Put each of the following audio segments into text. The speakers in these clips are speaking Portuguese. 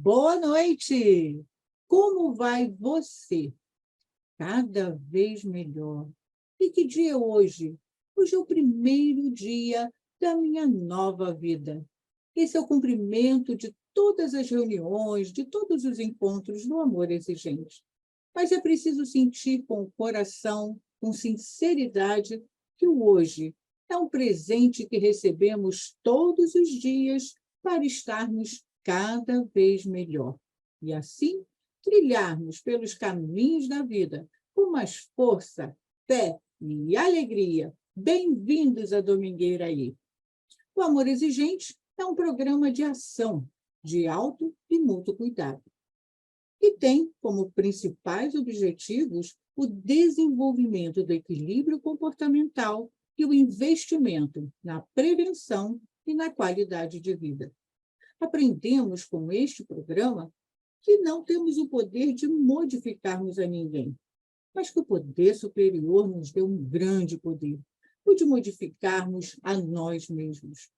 Boa noite! Como vai você? Cada vez melhor. E que dia é hoje? Hoje é o primeiro dia da minha nova vida. Esse é o cumprimento de todas as reuniões, de todos os encontros do amor exigente. Mas é preciso sentir com o coração, com sinceridade, que o hoje é um presente que recebemos todos os dias para estarmos cada vez melhor. E assim, trilharmos pelos caminhos da vida com mais força, fé e alegria. Bem-vindos à Domingueira aí. O Amor Exigente é um programa de ação, de auto e mútuo cuidado, e tem como principais objetivos o desenvolvimento do equilíbrio comportamental e o investimento na prevenção e na qualidade de vida. Aprendemos com este programa que não temos o poder de modificarmos a ninguém, mas que o poder superior nos deu um grande poder, o de modificarmos a nós mesmos.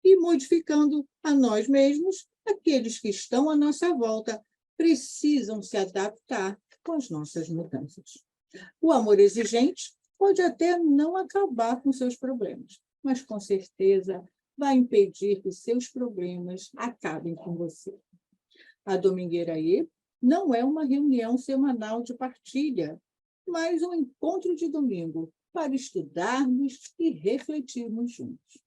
E modificando a nós mesmos, aqueles que estão à nossa volta precisam se adaptar com as nossas mudanças. O amor exigente pode até não acabar com seus problemas, mas com certeza vai impedir que seus problemas acabem com você. A Domingueira aí não é uma reunião semanal de partilha, mas um encontro de domingo para estudarmos e refletirmos juntos.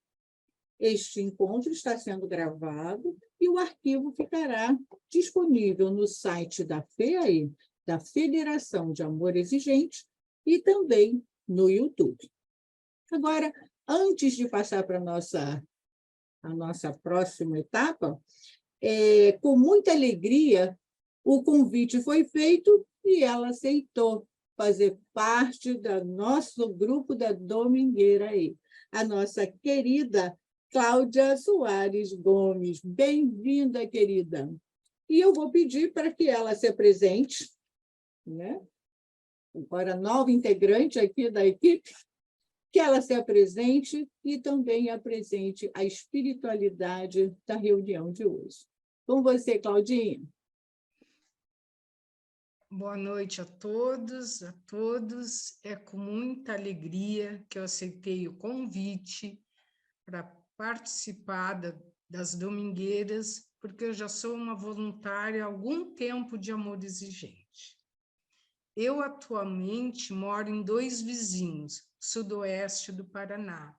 Este encontro está sendo gravado e o arquivo ficará disponível no site da FEAE, da Federação de Amor Exigente, e também no YouTube. Agora, antes de passar para a nossa próxima etapa, com muita alegria, o convite foi feito e ela aceitou fazer parte do nosso grupo da Domingueira aí. A nossa querida Cláudia Soares Gomes. Bem-vinda, querida. E eu vou pedir para que ela se apresente, né? Agora, nova integrante aqui da equipe, que ela se apresente e também apresente a espiritualidade da reunião de hoje. Com você, Claudinha. Boa noite a todos, a todos. É com muita alegria que eu aceitei o convite para participar das domingueiras, porque eu já sou uma voluntária há algum tempo de amor exigente. Eu atualmente moro em 2 vizinhos, sudoeste do Paraná,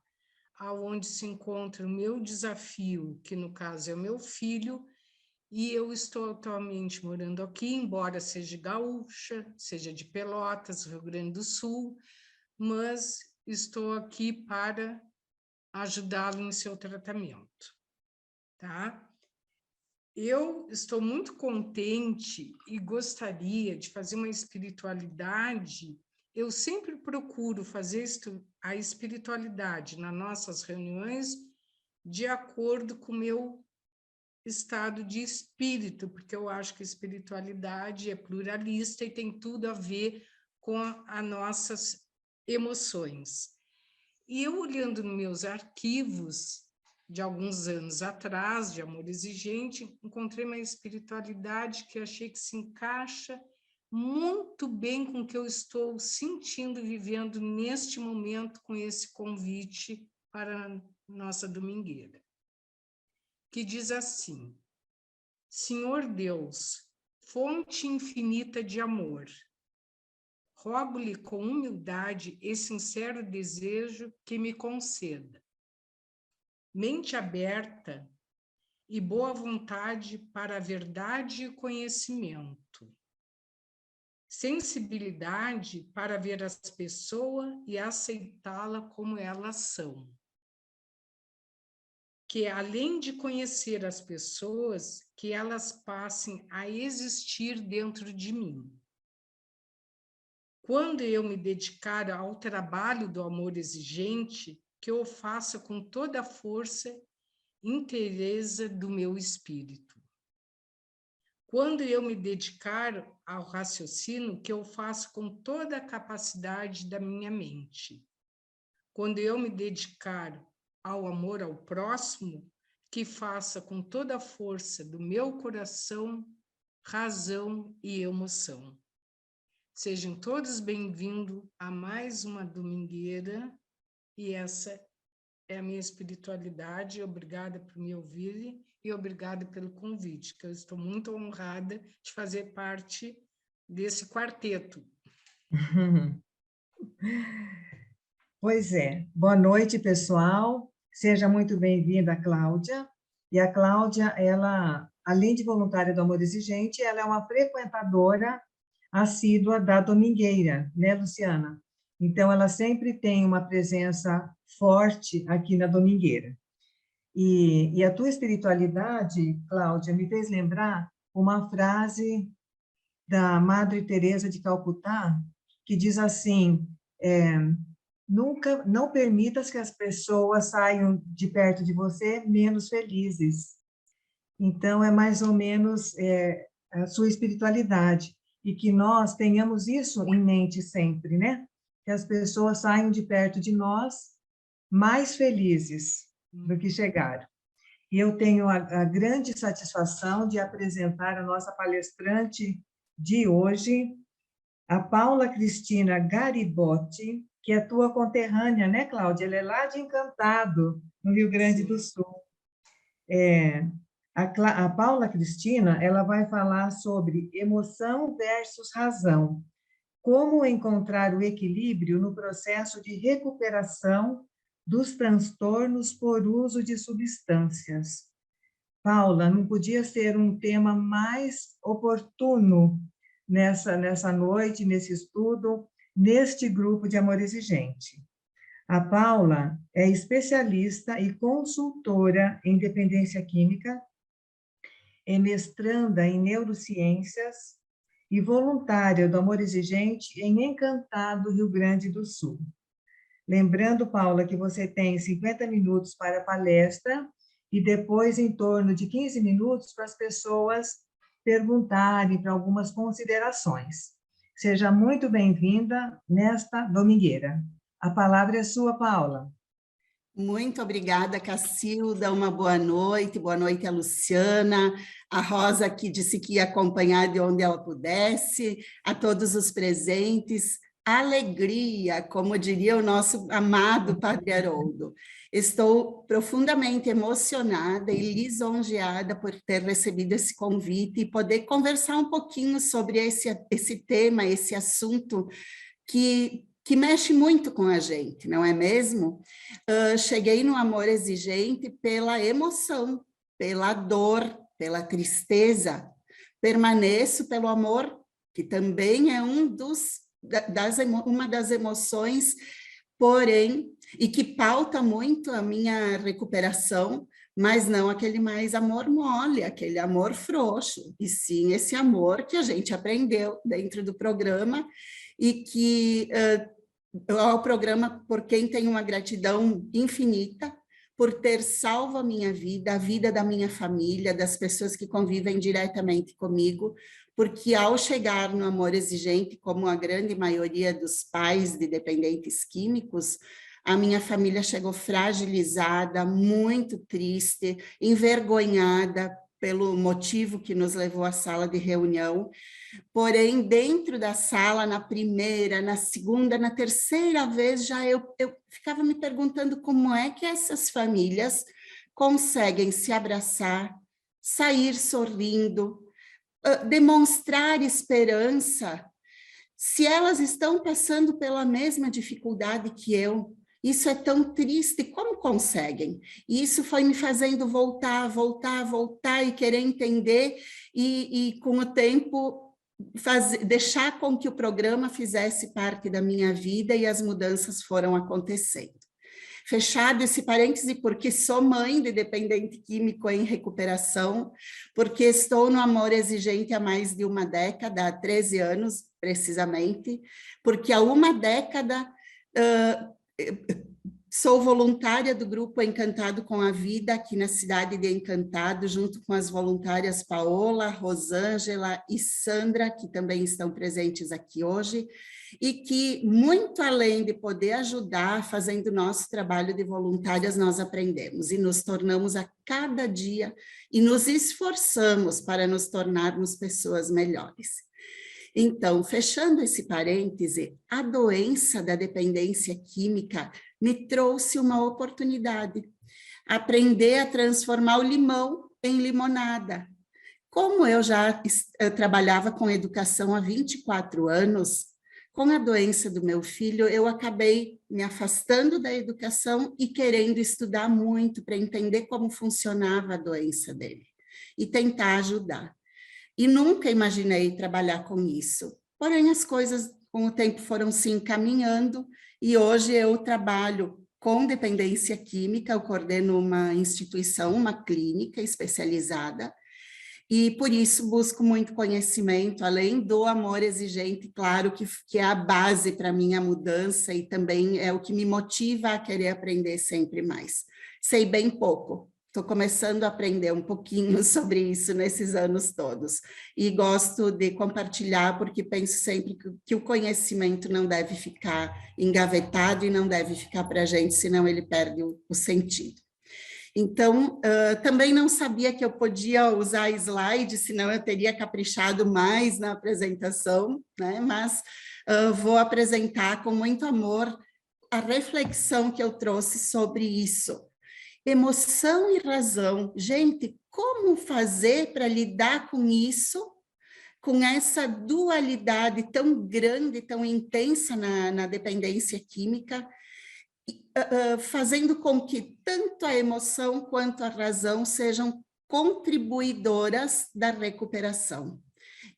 aonde se encontra o meu desafio, que no caso é o meu filho, e eu estou atualmente morando aqui, embora seja gaúcha, seja de Pelotas, Rio Grande do Sul, mas estou aqui para ajudá-lo em seu tratamento, tá? Eu estou muito contente e gostaria de fazer uma espiritualidade. Eu sempre procuro fazer a espiritualidade nas nossas reuniões de acordo com o meu estado de espírito, porque eu acho que a espiritualidade é pluralista e tem tudo a ver com as nossas emoções. E eu, olhando nos meus arquivos de alguns anos atrás, de amor exigente, encontrei uma espiritualidade que achei que se encaixa muito bem com o que eu estou sentindo e vivendo neste momento com esse convite para a nossa domingueira, que diz assim: Senhor Deus, fonte infinita de amor, rogo-lhe com humildade e sincero desejo que me conceda mente aberta e boa vontade para a verdade e conhecimento, sensibilidade para ver as pessoas e aceitá-la como elas são, que além de conhecer as pessoas, que elas passem a existir dentro de mim. Quando eu me dedicar ao trabalho do amor exigente, que eu faça com toda a força e inteireza do meu espírito. Quando eu me dedicar ao raciocínio, que eu faça com toda a capacidade da minha mente. Quando eu me dedicar ao amor ao próximo, que faça com toda a força do meu coração, razão e emoção. Sejam todos bem-vindos a mais uma domingueira, e essa é a minha espiritualidade. Obrigada por me ouvirem e obrigada pelo convite, que eu estou muito honrada de fazer parte desse quarteto. Pois é. Boa noite, pessoal. Seja muito bem-vinda, Cláudia. E a Cláudia, ela, além de voluntária do Amor Exigente, ela é uma frequentadora assídua da Domingueira, né, Luciana? Então, ela sempre tem uma presença forte aqui na Domingueira. E a tua espiritualidade, Cláudia, me fez lembrar uma frase da Madre Teresa de Calcutá, que diz assim: nunca, não permitas que as pessoas saiam de perto de você menos felizes. Então, é mais ou menos a sua espiritualidade, e que nós tenhamos isso em mente sempre, né? Que as pessoas saiam de perto de nós mais felizes do que chegaram. E eu tenho a grande satisfação de apresentar a nossa palestrante de hoje, a Paula Cristina Garibotti, que é tua conterrânea, né, Cláudia? Ela é lá de Encantado, no Rio Grande do Sul. A Paula Cristina, ela vai falar sobre emoção versus razão, como encontrar o equilíbrio no processo de recuperação dos transtornos por uso de substâncias. Paula, não podia ser um tema mais oportuno nessa noite, nesse estudo, neste grupo de Amor Exigente. A Paula é especialista e consultora em dependência química, é mestranda em neurociências e voluntária do Amor Exigente em Encantado, Rio Grande do Sul. Lembrando, Paula, que você tem 50 minutos para a palestra e depois em torno de 15 minutos para as pessoas perguntarem, para algumas considerações. Seja muito bem-vinda nesta domingueira. A palavra é sua, Paula. Muito obrigada, Cacilda, uma boa noite a Luciana, a Rosa, que disse que ia acompanhar de onde ela pudesse, a todos os presentes, alegria, como diria o nosso amado Padre Haroldo. Estou profundamente emocionada e lisonjeada por ter recebido esse convite e poder conversar um pouquinho sobre esse tema, esse assunto que mexe muito com a gente, não é mesmo? Cheguei no Amor Exigente pela emoção, pela dor, pela tristeza. Permaneço pelo amor, que também é uma das emoções, porém, e que pauta muito a minha recuperação, mas não aquele mais amor mole, aquele amor frouxo, e sim esse amor que a gente aprendeu dentro do programa, e que ao programa por quem tenho uma gratidão infinita, por ter salvo a minha vida, a vida da minha família, das pessoas que convivem diretamente comigo, porque ao chegar no Amor Exigente, como a grande maioria dos pais de dependentes químicos, a minha família chegou fragilizada, muito triste, envergonhada pelo motivo que nos levou à sala de reunião. Porém, dentro da sala, na primeira, na segunda, na terceira vez, já eu ficava me perguntando como é que essas famílias conseguem se abraçar, sair sorrindo, demonstrar esperança, se elas estão passando pela mesma dificuldade que eu. Isso é tão triste, como conseguem? E isso foi me fazendo voltar e querer entender, e com o tempo deixar com que o programa fizesse parte da minha vida, e as mudanças foram acontecendo. Fechado esse parêntese, porque sou mãe de dependente químico em recuperação, porque estou no Amor Exigente há mais de uma década, há 13 anos precisamente, porque há uma década Sou voluntária do grupo Encantado com a Vida, aqui na cidade de Encantado, junto com as voluntárias Paola, Rosângela e Sandra, que também estão presentes aqui hoje, e que, muito além de poder ajudar, fazendo nosso trabalho de voluntárias, nós aprendemos e nos tornamos a cada dia e nos esforçamos para nos tornarmos pessoas melhores. Então, fechando esse parêntese, a doença da dependência química me trouxe uma oportunidade, aprender a transformar o limão em limonada. Como eu já trabalhava com educação há 24 anos, com a doença do meu filho, eu acabei me afastando da educação e querendo estudar muito para entender como funcionava a doença dele e tentar ajudar. E nunca imaginei trabalhar com isso. Porém, as coisas com o tempo foram se encaminhando e hoje eu trabalho com dependência química, eu coordeno uma instituição, uma clínica especializada, e por isso busco muito conhecimento, além do amor exigente, claro, que é a base para a minha mudança e também é o que me motiva a querer aprender sempre mais. Sei bem pouco. Estou começando a aprender um pouquinho sobre isso nesses anos todos. E gosto de compartilhar, porque penso sempre que o conhecimento não deve ficar engavetado e não deve ficar para a gente, senão ele perde o sentido. Então, também não sabia que eu podia usar slide, senão eu teria caprichado mais na apresentação, né? Mas vou apresentar com muito amor a reflexão que eu trouxe sobre isso. Emoção e razão. Gente, como fazer para lidar com isso, com essa dualidade tão grande, tão intensa na dependência química, fazendo com que tanto a emoção quanto a razão sejam contribuidoras da recuperação.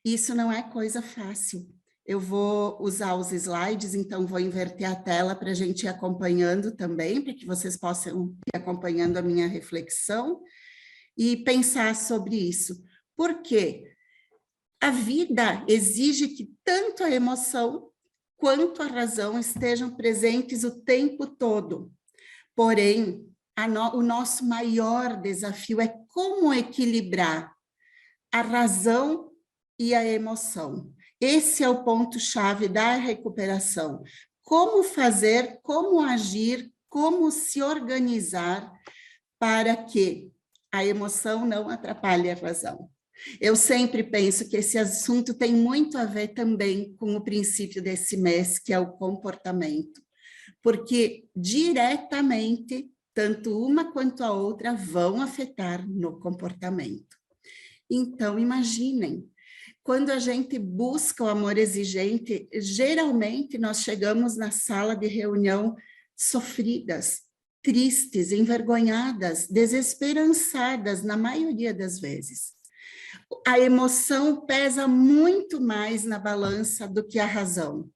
Isso não é coisa fácil. Eu vou usar os slides, então vou inverter a tela para a gente ir acompanhando também, para que vocês possam ir acompanhando a minha reflexão e pensar sobre isso. Por quê? A vida exige que tanto a emoção quanto a razão estejam presentes o tempo todo. Porém, o nosso maior desafio é como equilibrar a razão e a emoção. Esse é o ponto-chave da recuperação. Como fazer, como agir, como se organizar para que a emoção não atrapalhe a razão. Eu sempre penso que esse assunto tem muito a ver também com o princípio desse mês, que é o comportamento, porque diretamente, tanto uma quanto a outra vão afetar no comportamento. Então, imaginem, quando a gente busca o amor exigente, geralmente nós chegamos na sala de reunião sofridas, tristes, envergonhadas, desesperançadas, na maioria das vezes. A emoção pesa muito mais na balança do que a razão.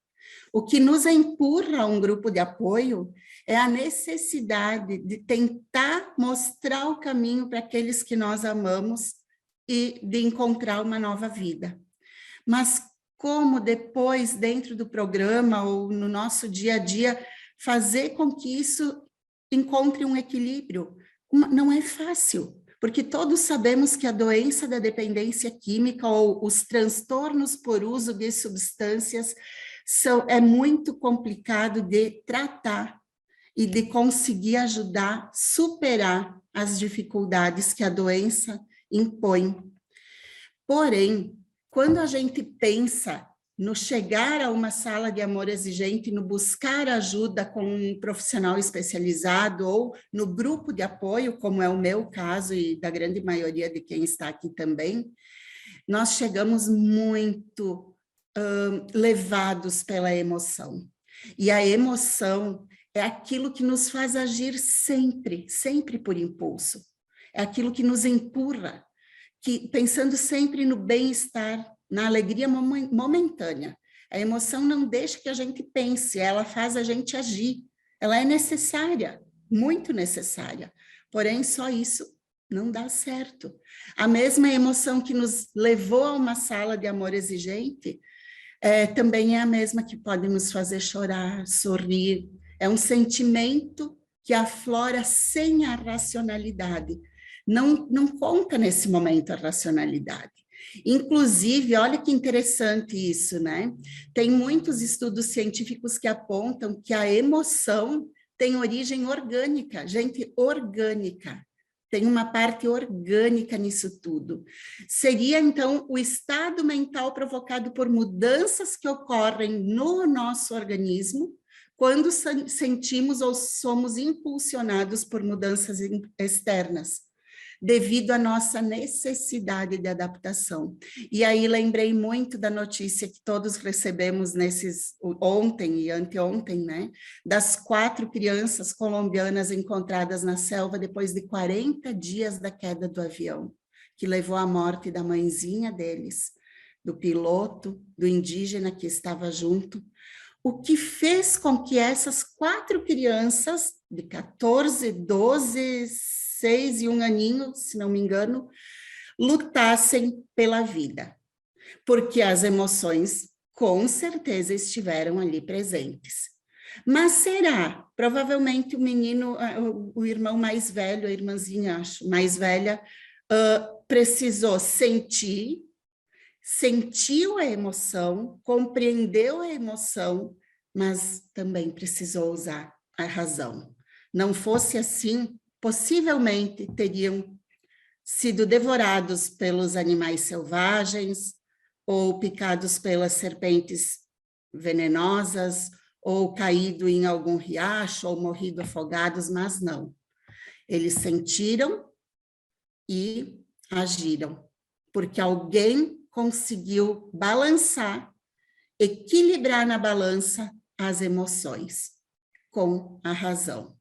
O que nos empurra a um grupo de apoio é a necessidade de tentar mostrar o caminho para aqueles que nós amamos e de encontrar uma nova vida. Mas como depois, dentro do programa ou no nosso dia a dia, fazer com que isso encontre um equilíbrio? Não é fácil. Porque todos sabemos que a doença da dependência química ou os transtornos por uso de substâncias é muito complicado de tratar e de conseguir ajudar a superar as dificuldades que a doença impõe. Porém, quando a gente pensa no chegar a uma sala de amor exigente, no buscar ajuda com um profissional especializado ou no grupo de apoio, como é o meu caso e da grande maioria de quem está aqui também, nós chegamos muito levados pela emoção. E a emoção é aquilo que nos faz agir sempre, sempre por impulso. É aquilo que nos empurra, pensando sempre no bem-estar, na alegria momentânea. A emoção não deixa que a gente pense, ela faz a gente agir. Ela é necessária, muito necessária. Porém, só isso não dá certo. A mesma emoção que nos levou a uma sala de amor exigente, também é a mesma que pode nos fazer chorar, sorrir. É um sentimento que aflora sem a racionalidade. Não conta nesse momento a racionalidade. Inclusive, olha que interessante isso, né? Tem muitos estudos científicos que apontam que a emoção tem origem orgânica, gente, orgânica. Tem uma parte orgânica nisso tudo. Seria, então, o estado mental provocado por mudanças que ocorrem no nosso organismo quando sentimos ou somos impulsionados por mudanças externas, devido à nossa necessidade de adaptação. E aí lembrei muito da notícia que todos recebemos ontem e anteontem, né? Das 4 crianças colombianas encontradas na selva depois de 40 dias da queda do avião, que levou à morte da mãezinha deles, do piloto, do indígena que estava junto. O que fez com que essas 4 crianças, de 14, 12, 6 e 1 aninho, se não me engano, lutassem pela vida. Porque as emoções, com certeza, estiveram ali presentes. Mas será? Provavelmente o menino, o irmão mais velho, a irmãzinha, acho, mais velha, precisou sentiu a emoção, compreendeu a emoção, mas também precisou usar a razão. Não fosse assim, possivelmente teriam sido devorados pelos animais selvagens, ou picados pelas serpentes venenosas, ou caído em algum riacho, ou morrido afogados, mas não. Eles sentiram e agiram, porque alguém conseguiu balançar, equilibrar na balança as emoções com a razão.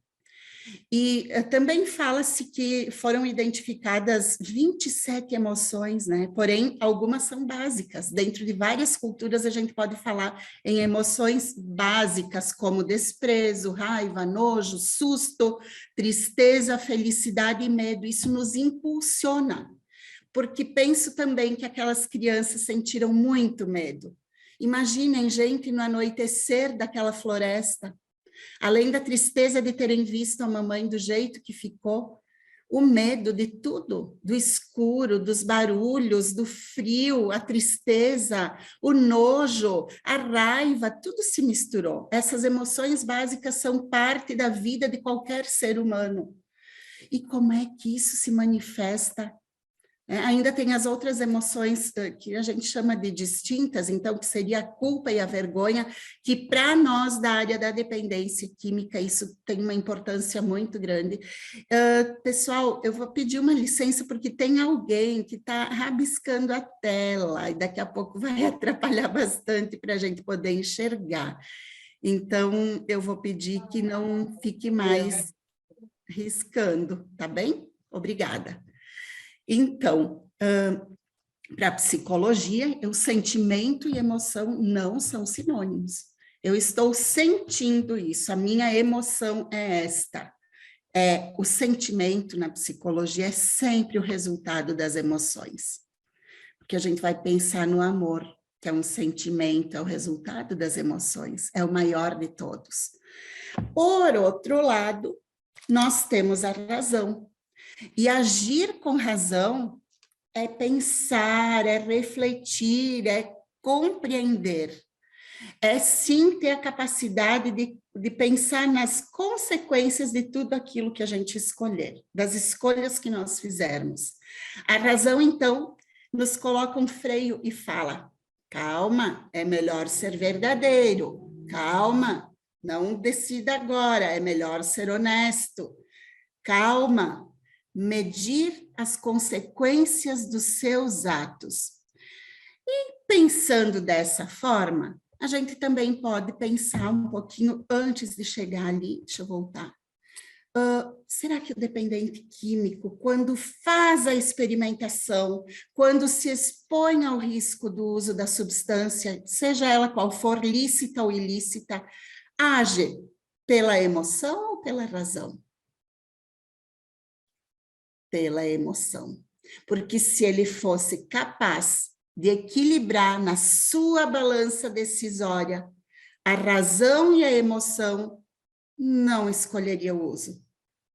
E também fala-se que foram identificadas 27 emoções, né? Porém, algumas são básicas. Dentro de várias culturas, a gente pode falar em emoções básicas, como desprezo, raiva, nojo, susto, tristeza, felicidade e medo. Isso nos impulsiona, porque penso também que aquelas crianças sentiram muito medo. Imaginem, gente, no anoitecer daquela floresta, além da tristeza de terem visto a mamãe do jeito que ficou, o medo de tudo, do escuro, dos barulhos, do frio, a tristeza, o nojo, a raiva, tudo se misturou. Essas emoções básicas são parte da vida de qualquer ser humano. E como é que isso se manifesta? Ainda tem as outras emoções que a gente chama de distintas, então, que seria a culpa e a vergonha, que para nós da área da dependência química, isso tem uma importância muito grande. Pessoal, eu vou pedir uma licença, porque tem alguém que está rabiscando a tela, e daqui a pouco vai atrapalhar bastante para a gente poder enxergar. Então, eu vou pedir que não fique mais riscando, tá bem? Obrigada. Então, para a psicologia, o sentimento e emoção não são sinônimos. Eu estou sentindo isso, a minha emoção é esta. O sentimento na psicologia é sempre o resultado das emoções. Porque a gente vai pensar no amor, que é um sentimento, é o resultado das emoções, é o maior de todos. Por outro lado, nós temos a razão. E agir com razão é pensar, é refletir, é compreender. É sim ter a capacidade de pensar nas consequências de tudo aquilo que a gente escolher, das escolhas que nós fizermos. A razão, então, nos coloca um freio e fala: calma, é melhor ser verdadeiro, calma, não decida agora, é melhor ser honesto, calma, medir as consequências dos seus atos. E pensando dessa forma, a gente também pode pensar um pouquinho antes de chegar ali, deixa eu voltar. Será que o dependente químico, quando faz a experimentação, quando se expõe ao risco do uso da substância, seja ela qual for, lícita ou ilícita, age pela emoção ou pela razão? Pela emoção. Porque se ele fosse capaz de equilibrar na sua balança decisória a razão e a emoção, não escolheria o uso,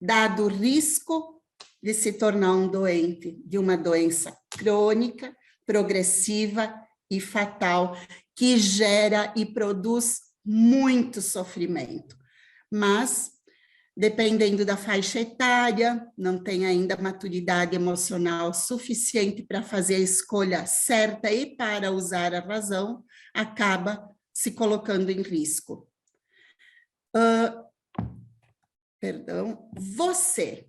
dado o risco de se tornar um doente de uma doença crônica, progressiva e fatal, que gera e produz muito sofrimento. Mas, dependendo da faixa etária, não tem ainda maturidade emocional suficiente para fazer a escolha certa e para usar a razão, acaba se colocando em risco. Você,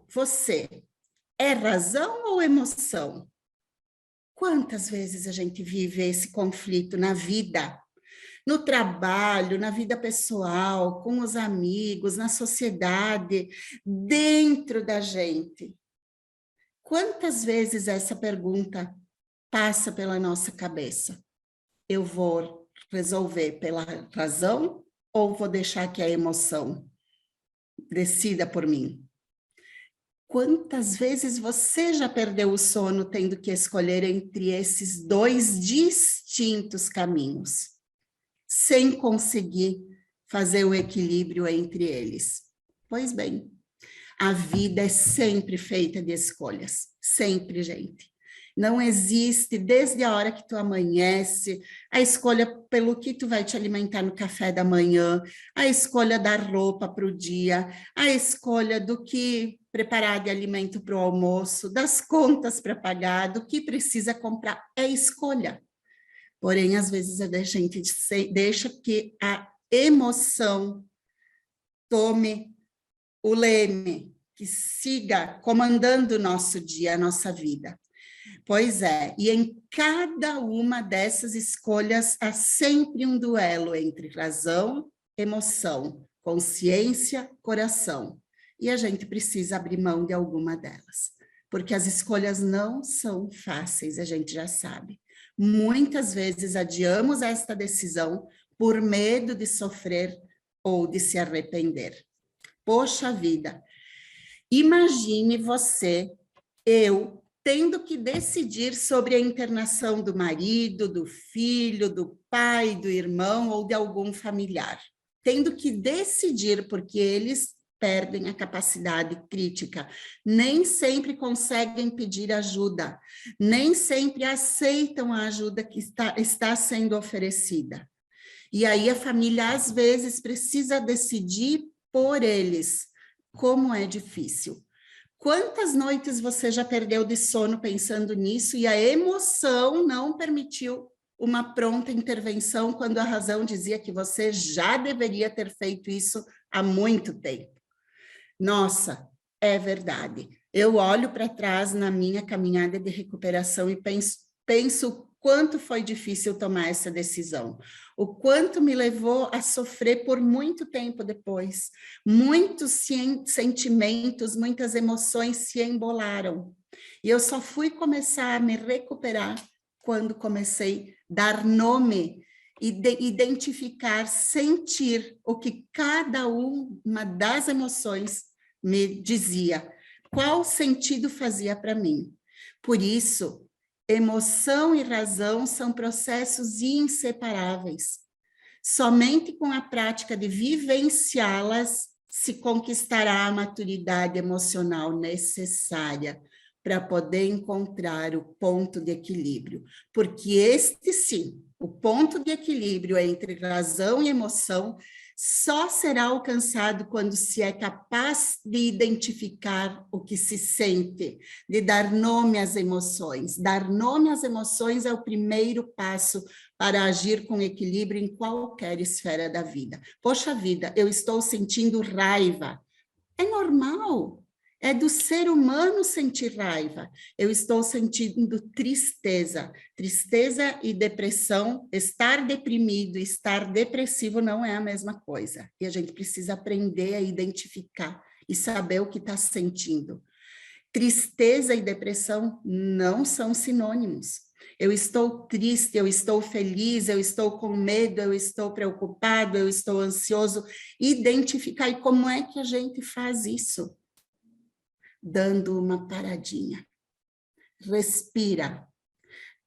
você, é razão ou emoção? Quantas vezes a gente vive esse conflito na vida? No trabalho, na vida pessoal, com os amigos, na sociedade, dentro da gente. Quantas vezes essa pergunta passa pela nossa cabeça? Eu vou resolver pela razão ou vou deixar que a emoção decida por mim? Quantas vezes você já perdeu o sono tendo que escolher entre esses dois distintos caminhos, sem conseguir fazer o equilíbrio entre eles? Pois bem, a vida é sempre feita de escolhas, sempre, gente. Não existe, desde a hora que tu amanhece, a escolha pelo que tu vai te alimentar no café da manhã, a escolha da roupa para o dia, a escolha do que preparar de alimento para o almoço, das contas para pagar, do que precisa comprar, é escolha. Porém, às vezes a gente deixa que a emoção tome o leme, que siga comandando o nosso dia, a nossa vida. Pois é, e em cada uma dessas escolhas há sempre um duelo entre razão, emoção, consciência, coração. E a gente precisa abrir mão de alguma delas, porque as escolhas não são fáceis, a gente já sabe. Muitas vezes adiamos esta decisão por medo de sofrer ou de se arrepender. Poxa vida, imagine você, eu, tendo que decidir sobre a internação do marido, do filho, do pai, do irmão ou de algum familiar. Tendo que decidir porque eles perdem a capacidade crítica, nem sempre conseguem pedir ajuda, nem sempre aceitam a ajuda que está sendo oferecida. E aí a família, às vezes, precisa decidir por eles. Como é difícil. Quantas noites você já perdeu de sono pensando nisso e a emoção não permitiu uma pronta intervenção quando a razão dizia que você já deveria ter feito isso há muito tempo? Nossa, é verdade. Eu olho para trás na minha caminhada de recuperação e penso o quanto foi difícil tomar essa decisão, o quanto me levou a sofrer por muito tempo depois. Muitos sentimentos, muitas emoções se embolaram. E eu só fui começar a me recuperar quando comecei a dar nome, identificar, sentir o que cada uma das emoções me dizia, qual sentido fazia para mim. Por isso, emoção e razão são processos inseparáveis. Somente com a prática de vivenciá-las se conquistará a maturidade emocional necessária para poder encontrar o ponto de equilíbrio. Porque este sim, o ponto de equilíbrio entre razão e emoção só será alcançado quando se é capaz de identificar o que se sente, de dar nome às emoções. Dar nome às emoções é o primeiro passo para agir com equilíbrio em qualquer esfera da vida. Poxa vida, eu estou sentindo raiva. É normal. É do ser humano sentir raiva. Eu estou sentindo tristeza. Tristeza e depressão, estar deprimido e estar depressivo não é a mesma coisa. E a gente precisa aprender a identificar e saber o que está sentindo. Tristeza e depressão não são sinônimos. Eu estou triste, eu estou feliz, eu estou com medo, eu estou preocupado, eu estou ansioso. Identificar. E como é que a gente faz isso? Dando uma paradinha. Respira.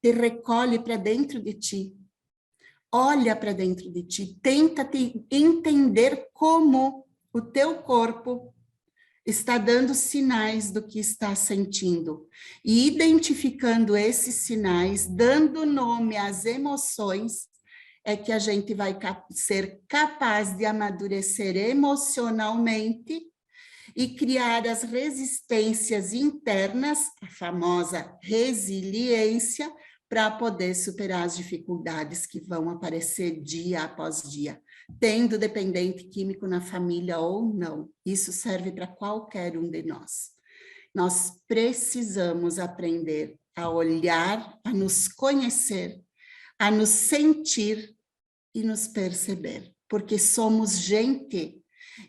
Te recolhe para dentro de ti. olha para dentro de ti, tenta entender como o teu corpo está dando sinais do que está sentindo. E identificando esses sinais, dando nome às emoções, é que a gente vai ser capaz de amadurecer emocionalmente e criar as resistências internas, a famosa resiliência, para poder superar as dificuldades que vão aparecer dia após dia, tendo dependente químico na família ou não. Isso serve para qualquer um de nós. Nós precisamos aprender a olhar, a nos conhecer, a nos sentir e nos perceber, porque somos gente,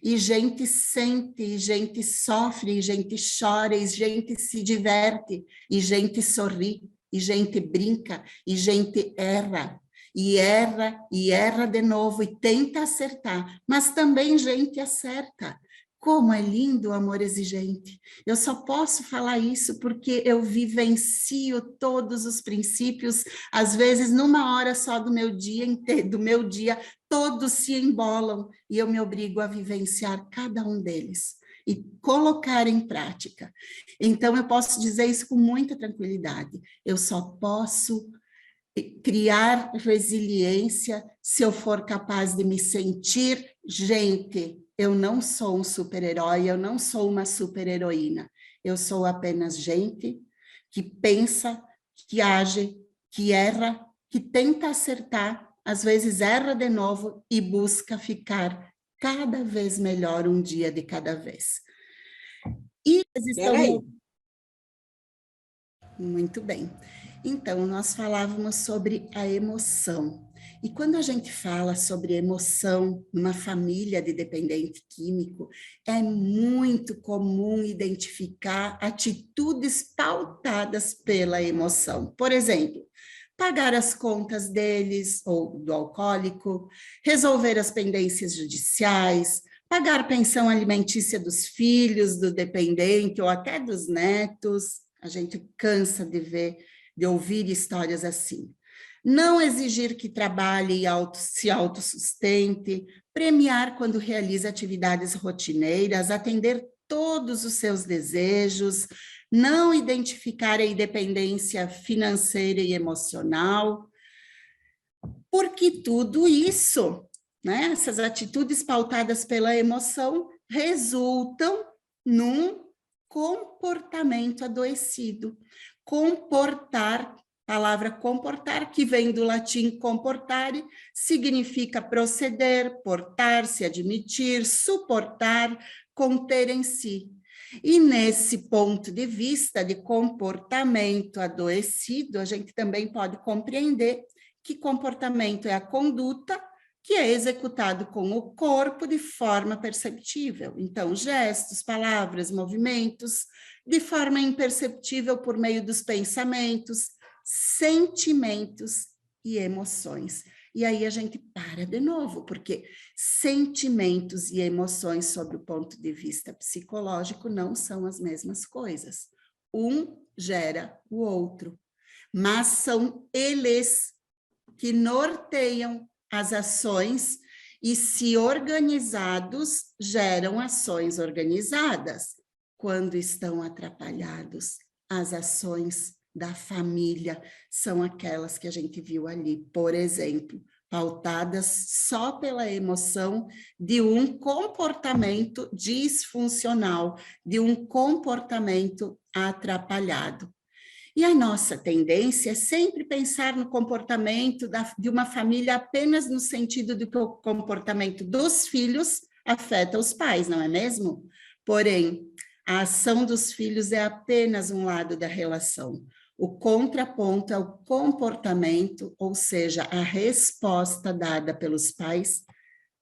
e gente sente, e gente sofre, e gente chora, e gente se diverte, e gente sorri, e gente brinca, e gente erra, e erra de novo, e tenta acertar, mas também gente acerta. Como é lindo o amor exigente. Eu só posso falar isso porque eu vivencio todos os princípios, às vezes numa hora só do meu dia, todos se embolam e eu me obrigo a vivenciar cada um deles e colocar em prática. Então eu posso dizer isso com muita tranquilidade. Eu só posso criar resiliência se eu for capaz de me sentir gente. Eu não sou um super-herói, eu não sou uma super-heroína. Eu sou apenas gente que pensa, que age, que erra, que tenta acertar, às vezes erra de novo e busca ficar cada vez melhor um dia de cada vez. E eles estão... Muito bem. Então, nós falávamos sobre a emoção. E quando a gente fala sobre emoção numa família de dependente químico, é muito comum identificar atitudes pautadas pela emoção. Por exemplo, pagar as contas deles ou do alcoólico, resolver as pendências judiciais, pagar pensão alimentícia dos filhos do dependente ou até dos netos. A gente cansa de ouvir histórias assim. Não exigir que trabalhe e se autossustente, premiar quando realiza atividades rotineiras, atender todos os seus desejos, não identificar a independência financeira e emocional, porque tudo isso, né, essas atitudes pautadas pela emoção, resultam num comportamento adoecido. Comportar, palavra comportar, que vem do latim comportare, significa proceder, portar-se, admitir, suportar, conter em si. E nesse ponto de vista de comportamento adoecido, a gente também pode compreender que comportamento é a conduta que é executado com o corpo de forma perceptível. Então, gestos, palavras, movimentos, de forma imperceptível por meio dos pensamentos, sentimentos e emoções. E aí a gente para de novo, porque sentimentos e emoções, sob o ponto de vista psicológico, não são as mesmas coisas. Um gera o outro, mas são eles que norteiam as ações e, se organizados, geram ações organizadas. Quando estão atrapalhados, as ações da família são aquelas que a gente viu ali, por exemplo, pautadas só pela emoção de um comportamento disfuncional, de um comportamento atrapalhado. E a nossa tendência é sempre pensar no comportamento de uma família apenas no sentido de que o comportamento dos filhos afeta os pais, não é mesmo? Porém, a ação dos filhos é apenas um lado da relação. O contraponto é o comportamento, ou seja, a resposta dada pelos pais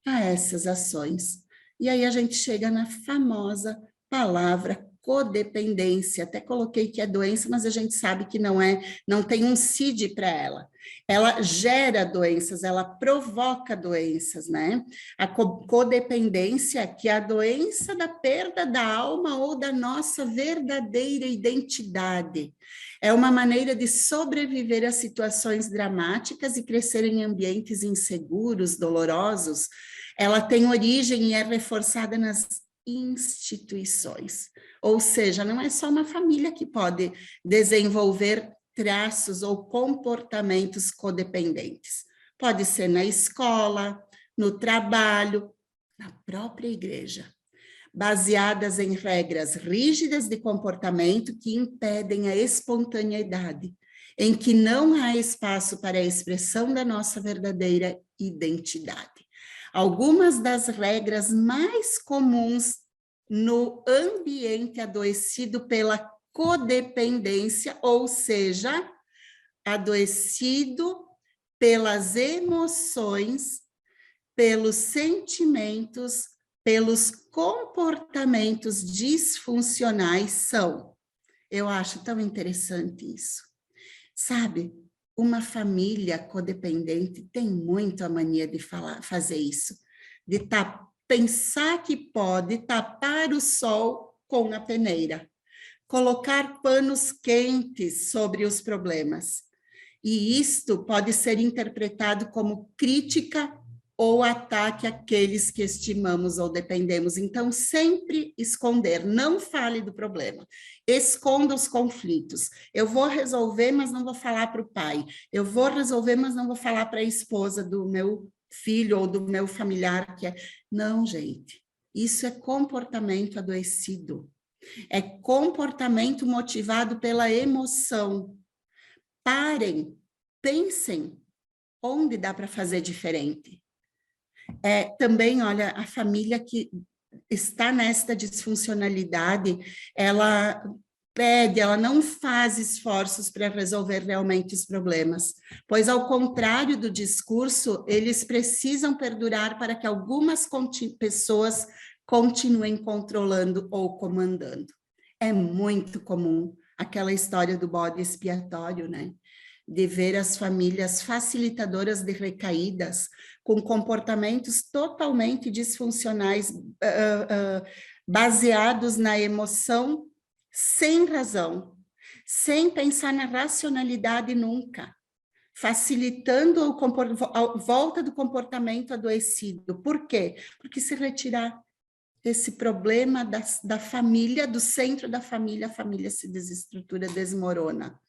a essas ações. E aí a gente chega na famosa palavra codependência. Até coloquei que é doença, mas a gente sabe que não é, não tem um CID para ela. Ela gera doenças, ela provoca doenças, né? A codependência, que é a doença da perda da alma ou da nossa verdadeira identidade. É uma maneira de sobreviver a situações dramáticas e crescer em ambientes inseguros, dolorosos. Ela tem origem e é reforçada nas instituições. Ou seja, não é só uma família que pode desenvolver traços ou comportamentos codependentes. Pode ser na escola, no trabalho, na própria igreja, baseadas em regras rígidas de comportamento que impedem a espontaneidade, em que não há espaço para a expressão da nossa verdadeira identidade. Algumas das regras mais comuns no ambiente adoecido pela codependência, ou seja, adoecido pelas emoções, pelos sentimentos, pelos comportamentos disfuncionais são. Eu acho tão interessante isso. Sabe, uma família codependente tem muito a mania de fazer isso, de pensar que pode tapar o sol com a peneira, colocar panos quentes sobre os problemas. E isto pode ser interpretado como crítica ou ataque àqueles que estimamos ou dependemos. Então, sempre esconder, não fale do problema, esconda os conflitos. Eu vou resolver, mas não vou falar para o pai. Eu vou resolver, mas não vou falar para a esposa do meu filho ou do meu familiar. Não, gente, isso é comportamento adoecido. É comportamento motivado pela emoção. Parem, pensem, onde dá para fazer diferente? Também, olha, a família que está nesta disfuncionalidade, ela não faz esforços para resolver realmente os problemas, pois ao contrário do discurso, eles precisam perdurar para que algumas pessoas continuem controlando ou comandando. É muito comum aquela história do bode expiatório, né? De ver as famílias facilitadoras de recaídas, com comportamentos totalmente disfuncionais, baseados na emoção, sem razão, sem pensar na racionalidade nunca, facilitando a volta do comportamento adoecido. Por quê? Porque se retirar esse problema da família, do centro da família, a família se desestrutura, desmorona.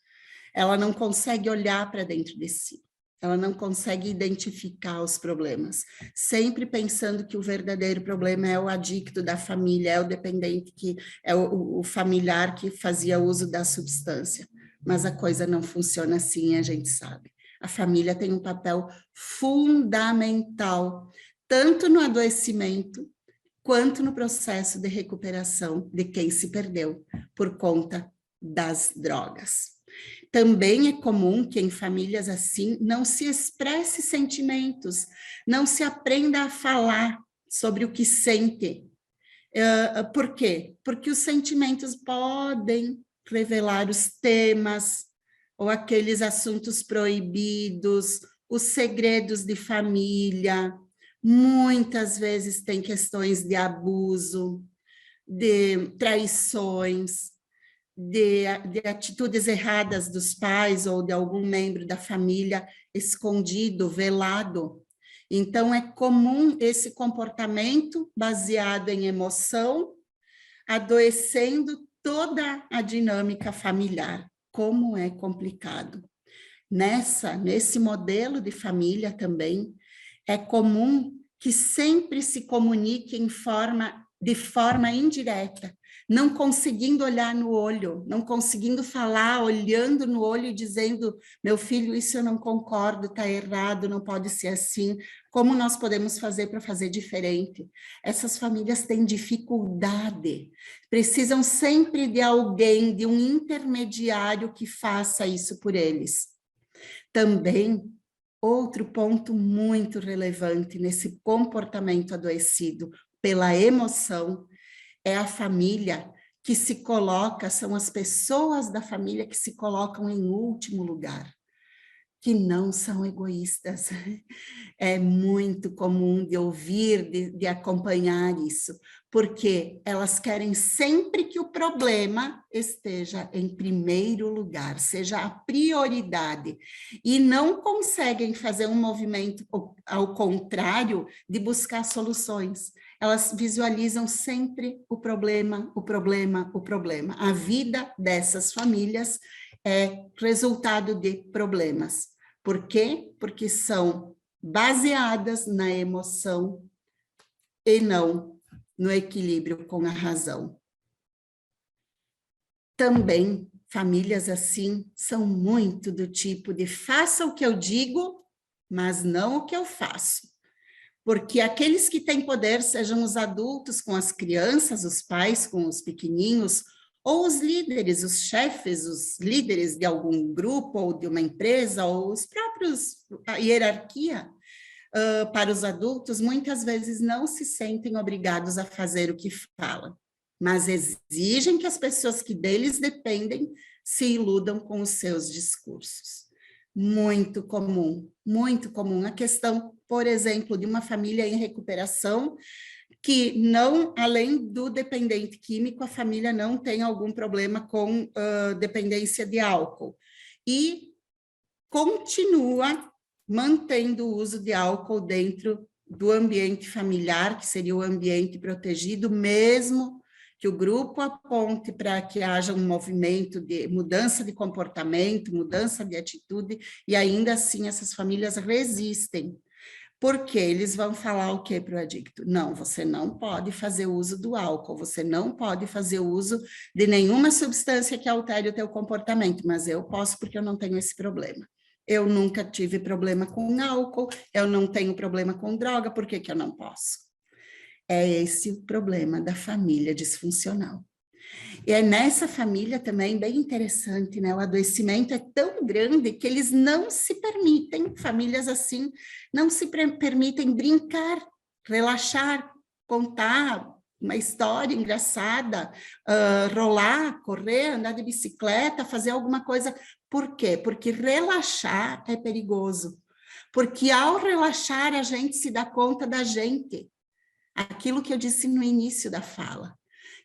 Ela não consegue olhar para dentro de si, ela não consegue identificar os problemas, sempre pensando que o verdadeiro problema é o adicto da família, é o dependente, que é o familiar que fazia uso da substância. Mas a coisa não funciona assim, a gente sabe. A família tem um papel fundamental, tanto no adoecimento, quanto no processo de recuperação de quem se perdeu por conta das drogas. Também é comum que em famílias assim não se expresse sentimentos, não se aprenda a falar sobre o que sente. Por quê? Porque os sentimentos podem revelar os temas ou aqueles assuntos proibidos, os segredos de família. Muitas vezes tem questões de abuso, de traições, de atitudes erradas dos pais ou de algum membro da família escondido, velado. Então, é comum esse comportamento baseado em emoção, adoecendo toda a dinâmica familiar. Como é complicado. Nesse modelo de família também, é comum que sempre se comunique de forma indireta, não conseguindo olhar no olho, não conseguindo falar, olhando no olho e dizendo, meu filho, isso eu não concordo, está errado, não pode ser assim, como nós podemos fazer para fazer diferente? Essas famílias têm dificuldade, precisam sempre de alguém, de um intermediário que faça isso por eles. Também, outro ponto muito relevante nesse comportamento adoecido pela emoção é a família que se coloca, são as pessoas da família que se colocam em último lugar, que não são egoístas. É muito comum de ouvir, de acompanhar isso, porque elas querem sempre que o problema esteja em primeiro lugar, seja a prioridade, e não conseguem fazer um movimento ao contrário de buscar soluções. Elas visualizam sempre o problema, o problema, o problema. A vida dessas famílias é resultado de problemas. Por quê? Porque são baseadas na emoção e não no equilíbrio com a razão. Também, famílias assim são muito do tipo de faça o que eu digo, mas não o que eu faço. Porque aqueles que têm poder, sejam os adultos com as crianças, os pais com os pequenininhos, ou os líderes, os chefes, os líderes de algum grupo ou de uma empresa, ou os próprios, a hierarquia, para os adultos, muitas vezes não se sentem obrigados a fazer o que falam, mas exigem que as pessoas que deles dependem se iludam com os seus discursos. Muito comum, muito comum. A questão, por exemplo, de uma família em recuperação, que não, além do dependente químico, a família não tem algum problema com dependência de álcool. E continua mantendo o uso de álcool dentro do ambiente familiar, que seria o ambiente protegido, mesmo que o grupo aponte para que haja um movimento de mudança de comportamento, mudança de atitude, e ainda assim essas famílias resistem. Porque eles vão falar o que para o adicto? Não, você não pode fazer uso do álcool, você não pode fazer uso de nenhuma substância que altere o teu comportamento, mas eu posso porque eu não tenho esse problema. Eu nunca tive problema com álcool, eu não tenho problema com droga, por que que eu não posso? É esse o problema da família disfuncional. E é nessa família também bem interessante, né? O adoecimento é tão grande que eles não se permitem, famílias assim, não se permitem brincar, relaxar, contar uma história engraçada, rolar, correr, andar de bicicleta, fazer alguma coisa. Por quê? Porque relaxar é perigoso. Porque ao relaxar, a gente se dá conta da gente. Aquilo que eu disse no início da fala,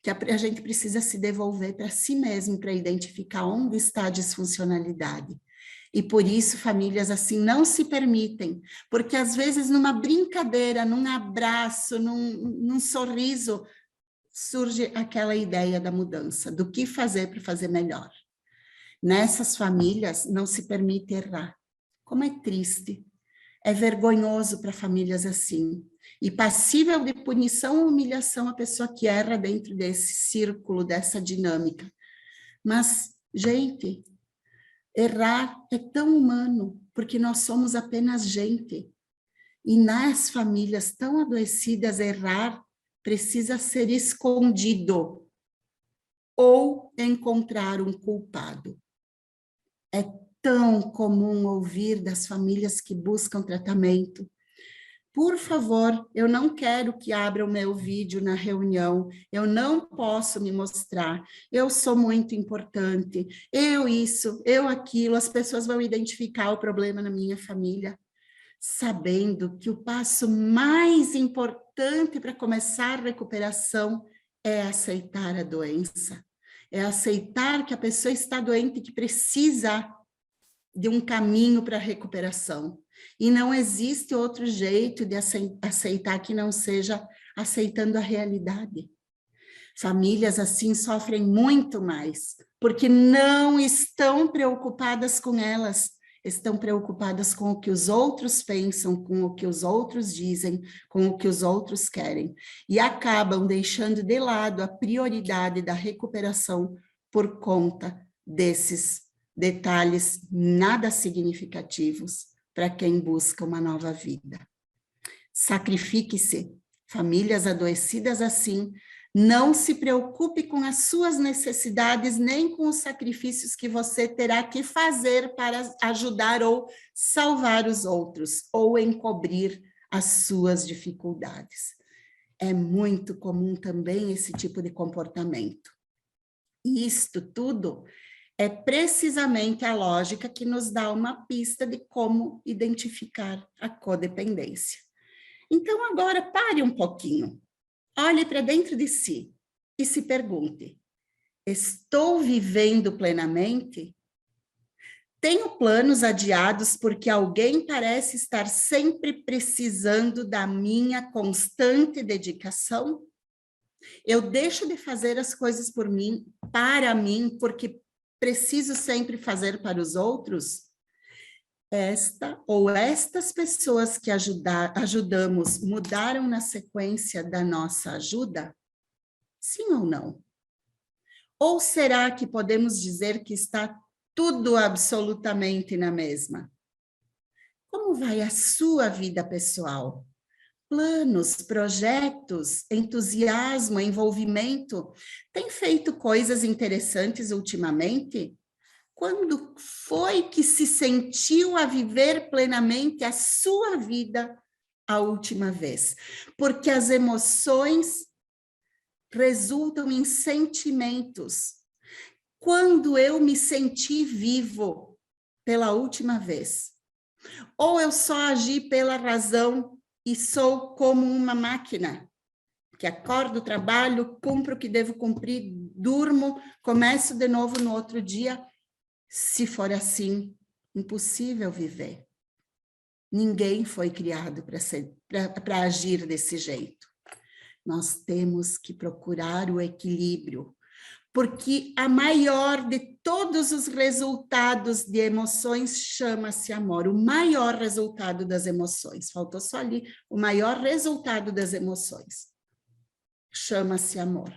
que a gente precisa se devolver para si mesmo, para identificar onde está a disfuncionalidade. E por isso famílias assim não se permitem, porque às vezes numa brincadeira, num abraço, num sorriso, surge aquela ideia da mudança, do que fazer para fazer melhor. Nessas famílias não se permite errar. Como é triste, é vergonhoso para famílias assim. E passível de punição ou humilhação a pessoa que erra dentro desse círculo, dessa dinâmica. Mas, gente, errar é tão humano, porque nós somos apenas gente. E nas famílias tão adoecidas, errar precisa ser escondido ou encontrar um culpado. É tão comum ouvir das famílias que buscam tratamento: por favor, eu não quero que abra o meu vídeo na reunião, eu não posso me mostrar, eu sou muito importante, eu isso, eu aquilo, as pessoas vão identificar o problema na minha família, sabendo que o passo mais importante para começar a recuperação é aceitar a doença, é aceitar que a pessoa está doente e que precisa de um caminho para a recuperação. E não existe outro jeito de aceitar que não seja aceitando a realidade. Famílias assim sofrem muito mais, porque não estão preocupadas com elas, estão preocupadas com o que os outros pensam, com o que os outros dizem, com o que os outros querem. E acabam deixando de lado a prioridade da recuperação por conta desses detalhes nada significativos para quem busca uma nova vida. Sacrifique-se. Famílias adoecidas assim, não se preocupe com as suas necessidades, nem com os sacrifícios que você terá que fazer para ajudar ou salvar os outros, ou encobrir as suas dificuldades. É muito comum também esse tipo de comportamento. E isto tudo É precisamente a lógica que nos dá uma pista de como identificar a codependência. Então, agora, pare um pouquinho. Olhe para dentro de si e se pergunte: estou vivendo plenamente? Tenho planos adiados porque alguém parece estar sempre precisando da minha constante dedicação? Eu deixo de fazer as coisas por mim, para mim, porque preciso sempre fazer para os outros? Esta ou estas pessoas que ajudamos mudaram na sequência da nossa ajuda? Sim ou não? Ou será que podemos dizer que está tudo absolutamente na mesma? Como vai a sua vida pessoal? Planos, projetos, entusiasmo, envolvimento? Tem feito coisas interessantes ultimamente? Quando foi que se sentiu a viver plenamente a sua vida a última vez? Porque as emoções resultam em sentimentos. Quando eu me senti vivo pela última vez? Ou eu só agi pela razão e sou como uma máquina, que acordo, trabalho, cumpro o que devo cumprir, durmo, começo de novo no outro dia? Se for assim, impossível viver. Ninguém foi criado para agir desse jeito. Nós temos que procurar o equilíbrio, porque a maior de todos os resultados de emoções chama-se amor. O maior resultado das emoções, faltou só ali, o maior resultado das emoções chama-se amor.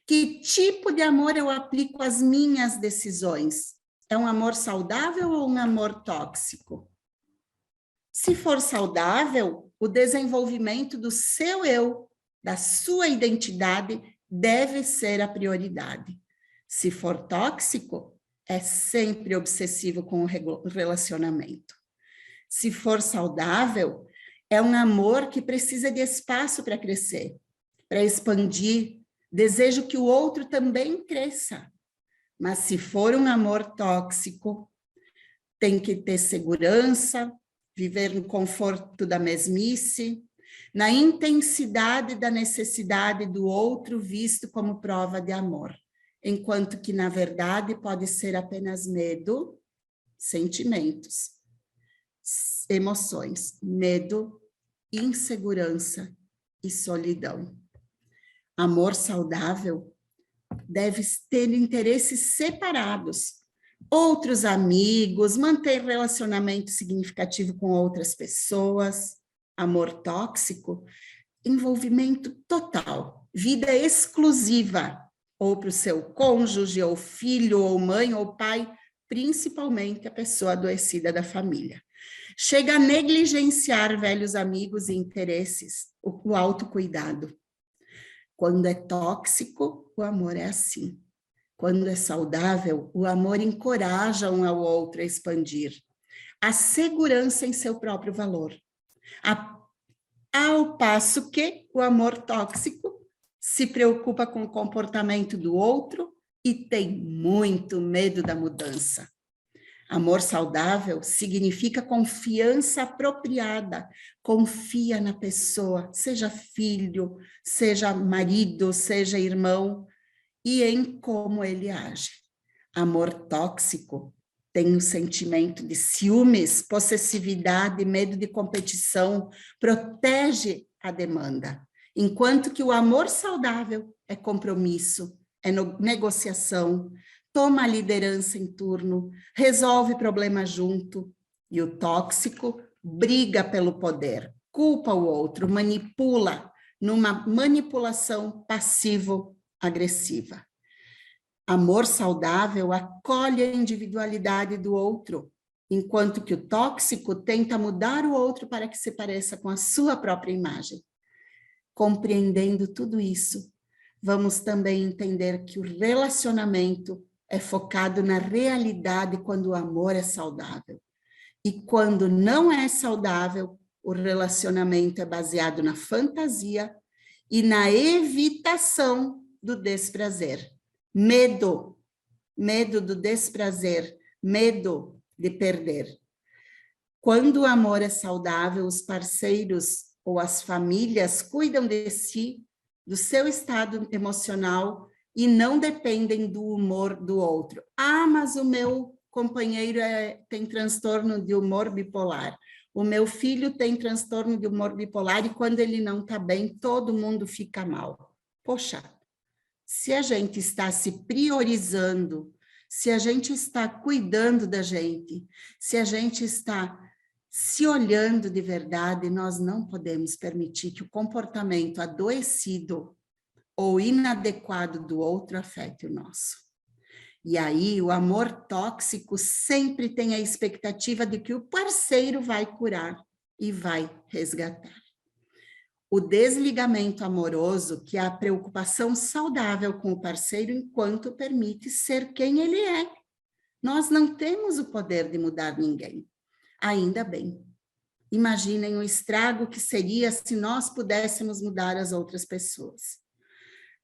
Que tipo de amor eu aplico às minhas decisões? É um amor saudável ou um amor tóxico? Se for saudável, o desenvolvimento do seu eu, da sua identidade, deve ser a prioridade. Se for tóxico, é sempre obsessivo com o relacionamento. Se for saudável, é um amor que precisa de espaço para crescer, para expandir, desejo que o outro também cresça. Mas se for um amor tóxico, tem que ter segurança, viver no conforto da mesmice, na intensidade da necessidade do outro visto como prova de amor, enquanto que, na verdade, pode ser apenas medo, sentimentos, emoções, medo, insegurança e solidão. Amor saudável deve ter interesses separados, outros amigos, manter relacionamento significativo com outras pessoas. Amor tóxico, envolvimento total, vida exclusiva, ou para o seu cônjuge, ou filho, ou mãe, ou pai, principalmente a pessoa adoecida da família. Chega a negligenciar velhos amigos e interesses, o autocuidado. Quando é tóxico, o amor é assim. Quando é saudável, o amor encoraja um ao outro a expandir. A segurança em seu próprio valor. Ao passo que o amor tóxico se preocupa com o comportamento do outro e tem muito medo da mudança. Amor saudável significa confiança apropriada, confia na pessoa, seja filho, seja marido, seja irmão, e em como ele age. Amor tóxico tem um sentimento de ciúmes, possessividade, medo de competição, protege a demanda, enquanto que o amor saudável é compromisso, é negociação, toma a liderança em turno, resolve problema junto, e o tóxico briga pelo poder, culpa o outro, manipula, numa manipulação passivo-agressiva. Amor saudável acolhe a individualidade do outro, enquanto que o tóxico tenta mudar o outro para que se pareça com a sua própria imagem. Compreendendo tudo isso, vamos também entender que o relacionamento é focado na realidade quando o amor é saudável. E quando não é saudável, o relacionamento é baseado na fantasia e na evitação do desprazer. Medo medo do desprazer, medo de perder. Quando o amor é saudável, os parceiros ou as famílias cuidam de si, do seu estado emocional e não dependem do humor do outro. Ah, mas o meu companheiro tem transtorno de humor bipolar. O meu filho tem transtorno de humor bipolar e quando ele não está bem, todo mundo fica mal. Poxa, se a gente está se priorizando, se a gente está cuidando da gente, se a gente está se olhando de verdade, nós não podemos permitir que o comportamento adoecido ou inadequado do outro afete o nosso. E aí, o amor tóxico sempre tem a expectativa de que o parceiro vai curar e vai resgatar. O desligamento amoroso, que é a preocupação saudável com o parceiro enquanto permite ser quem ele é. Nós não temos o poder de mudar ninguém. Ainda bem. Imaginem o estrago que seria se nós pudéssemos mudar as outras pessoas.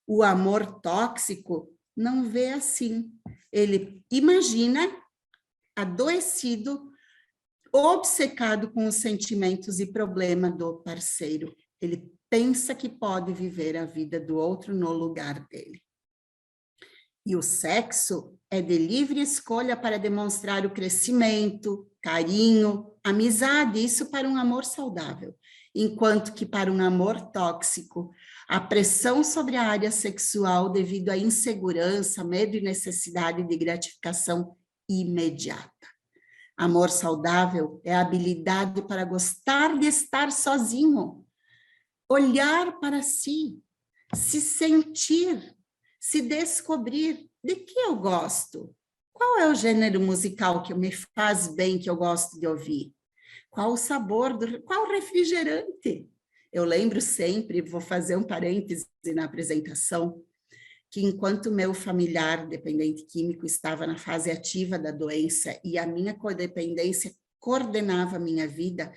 O amor tóxico não vê assim. Ele imagina adoecido, obcecado com os sentimentos e problema do parceiro. Ele pensa que pode viver a vida do outro no lugar dele. E o sexo é de livre escolha para demonstrar o crescimento, carinho, amizade, isso para um amor saudável. Enquanto que para um amor tóxico, a pressão sobre a área sexual devido à insegurança, medo e necessidade de gratificação imediata. Amor saudável é a habilidade para gostar de estar sozinho, olhar para si, se sentir, se descobrir de que eu gosto. Qual é o gênero musical que me faz bem, que eu gosto de ouvir? Qual o sabor, qual o refrigerante? Eu lembro sempre, vou fazer um parêntese na apresentação, que enquanto meu familiar dependente químico estava na fase ativa da doença e a minha codependência coordenava a minha vida,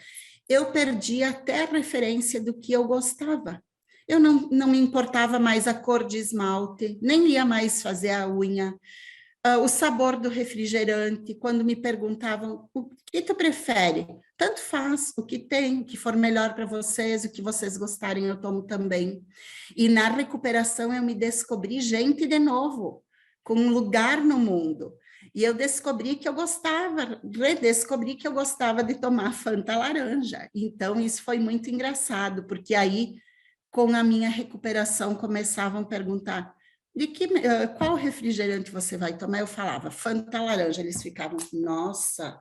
eu perdi até a referência do que eu gostava. Eu não me importava mais a cor de esmalte, nem ia mais fazer a unha, o sabor do refrigerante, quando me perguntavam, o que tu prefere? Tanto faz, o que tem, o que for melhor para vocês, o que vocês gostarem, eu tomo também. E na recuperação eu me descobri gente de novo, com um lugar no mundo. E eu descobri que eu gostava, redescobri que eu gostava de tomar Fanta laranja. Então isso foi muito engraçado, porque aí, com a minha recuperação, começavam a perguntar, qual refrigerante você vai tomar? Eu falava, Fanta laranja. Eles ficavam, nossa,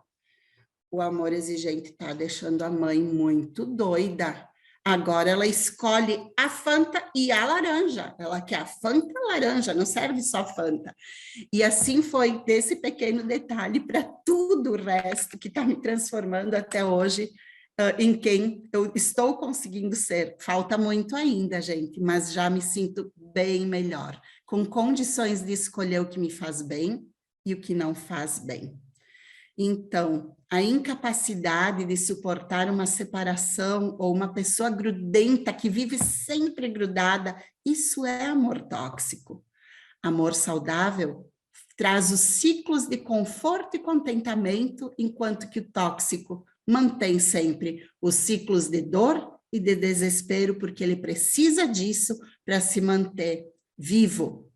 o amor exigente está deixando a mãe muito doida. Agora ela escolhe a Fanta e a laranja. Ela quer a Fanta laranja, não serve só Fanta. E assim foi desse pequeno detalhe para tudo o resto que está me transformando até hoje em quem eu estou conseguindo ser. Falta muito ainda, gente, mas já me sinto bem melhor, com condições de escolher o que me faz bem e o que não faz bem. Então, a incapacidade de suportar uma separação ou uma pessoa grudenta que vive sempre grudada, isso é amor tóxico. Amor saudável traz os ciclos de conforto e contentamento, enquanto que o tóxico mantém sempre os ciclos de dor e de desespero, porque ele precisa disso para se manter vivo.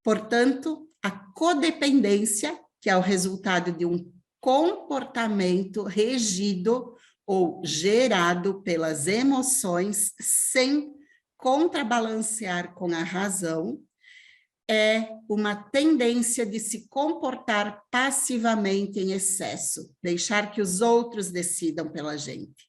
Portanto, a codependência, que é o resultado de um comportamento regido ou gerado pelas emoções, sem contrabalancear com a razão, é uma tendência de se comportar passivamente em excesso, deixar que os outros decidam pela gente,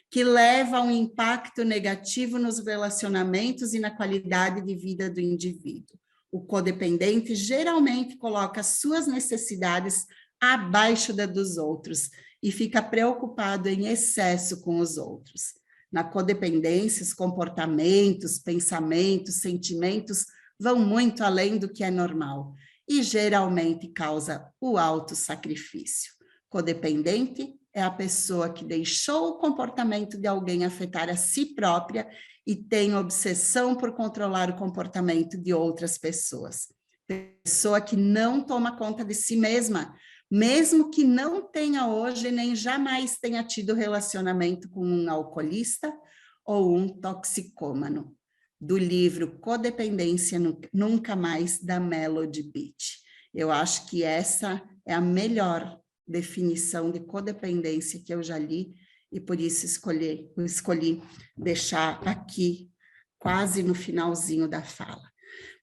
que leva a um impacto negativo nos relacionamentos e na qualidade de vida do indivíduo. O codependente geralmente coloca suas necessidades abaixo da dos outros e fica preocupado em excesso com os outros. Na codependência, os comportamentos, pensamentos, sentimentos vão muito além do que é normal e geralmente causa o autossacrifício. Codependente é a pessoa que deixou o comportamento de alguém afetar a si própria e tem obsessão por controlar o comportamento de outras pessoas. pessoa que não toma conta de si mesma, mesmo que não tenha hoje, nem jamais tenha tido relacionamento com um alcoolista ou um toxicômano, do livro Codependência Nunca Mais, da Melody Beach. Eu acho que essa é a melhor definição de codependência que eu já li, e por isso escolhi deixar aqui, quase no finalzinho da fala.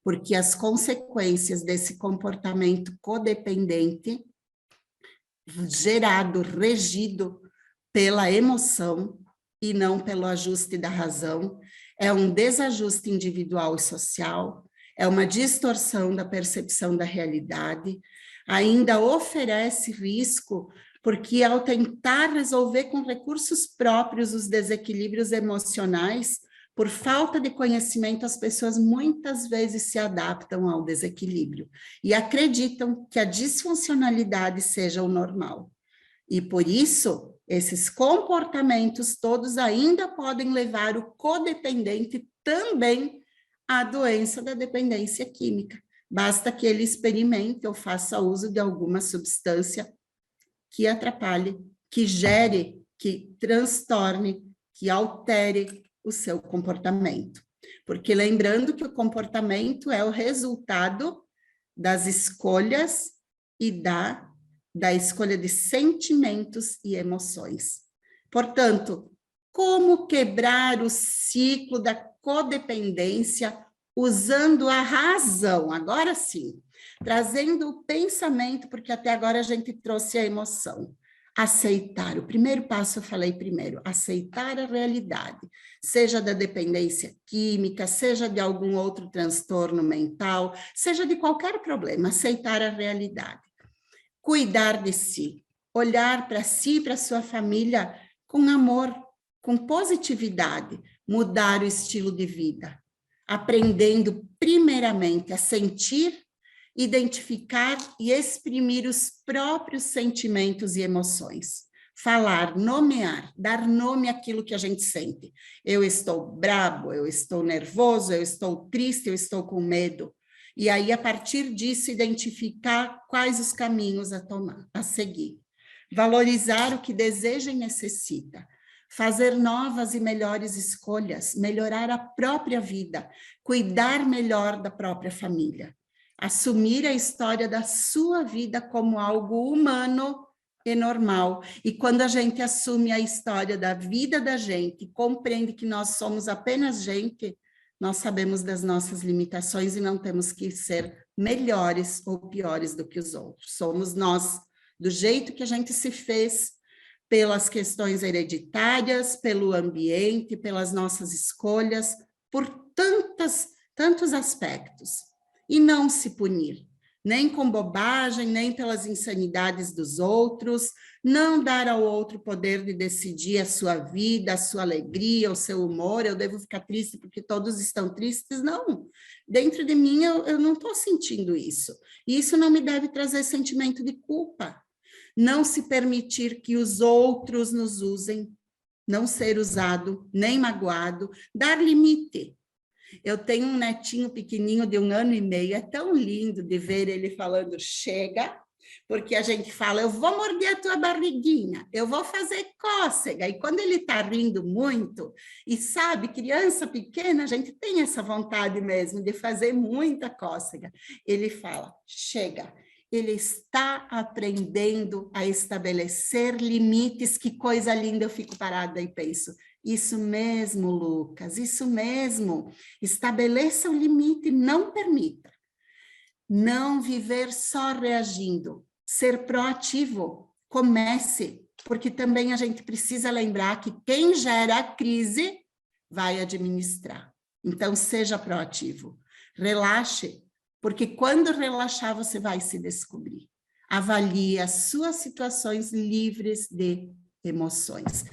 Porque as consequências desse comportamento codependente, gerado, regido pela emoção e não pelo ajuste da razão, é um desajuste individual e social, é uma distorção da percepção da realidade, ainda oferece risco, porque ao tentar resolver com recursos próprios os desequilíbrios emocionais, por falta de conhecimento, as pessoas muitas vezes se adaptam ao desequilíbrio e acreditam que a disfuncionalidade seja o normal. E por isso, esses comportamentos todos ainda podem levar o codependente também à doença da dependência química. Basta que ele experimente ou faça uso de alguma substância que atrapalhe, que gere, que transtorne, que altere o seu comportamento. Porque lembrando que o comportamento é o resultado das escolhas e da escolha de sentimentos e emoções. Portanto, como quebrar o ciclo da codependência usando a razão? Agora sim, trazendo o pensamento, porque até agora a gente trouxe a emoção. Aceitar, o primeiro passo eu falei primeiro, aceitar a realidade, seja da dependência química, seja de algum outro transtorno mental, seja de qualquer problema, aceitar a realidade. Cuidar de si, olhar para si e para sua família com amor, com positividade, mudar o estilo de vida, aprendendo primeiramente a sentir, identificar e exprimir os próprios sentimentos e emoções. Falar, nomear, dar nome àquilo que a gente sente. Eu estou brabo, eu estou nervoso, eu estou triste, eu estou com medo. E aí, a partir disso, identificar quais os caminhos a tomar, a seguir. Valorizar o que deseja e necessita. Fazer novas e melhores escolhas, melhorar a própria vida, cuidar melhor da própria família. Assumir a história da sua vida como algo humano e normal. E quando a gente assume a história da vida da gente, compreende que nós somos apenas gente, nós sabemos das nossas limitações e não temos que ser melhores ou piores do que os outros. Somos nós, do jeito que a gente se fez, pelas questões hereditárias, pelo ambiente, pelas nossas escolhas, por tantos aspectos. E não se punir, nem com bobagem, nem pelas insanidades dos outros, não dar ao outro o poder de decidir a sua vida, a sua alegria, o seu humor. Eu devo ficar triste porque todos estão tristes? Não, dentro de mim eu não estou sentindo isso. E isso não me deve trazer sentimento de culpa. Não se permitir que os outros nos usem, não ser usado, nem magoado, dar limite. Eu tenho um netinho pequenininho de 1 ano e meio, é tão lindo de ver ele falando chega, porque a gente fala, eu vou morder a tua barriguinha, eu vou fazer cócega, e quando ele está rindo muito, e sabe, criança pequena, a gente tem essa vontade mesmo de fazer muita cócega, ele fala, chega. Ele está aprendendo a estabelecer limites, que coisa linda, eu fico parada e penso, isso mesmo, Lucas, isso mesmo. Estabeleça o limite, não permita. Não viver só reagindo, ser proativo. Comece, porque também a gente precisa lembrar que quem gera a crise vai administrar. Então, seja proativo. Relaxe, porque quando relaxar, você vai se descobrir. Avalie as suas situações livres de emoções.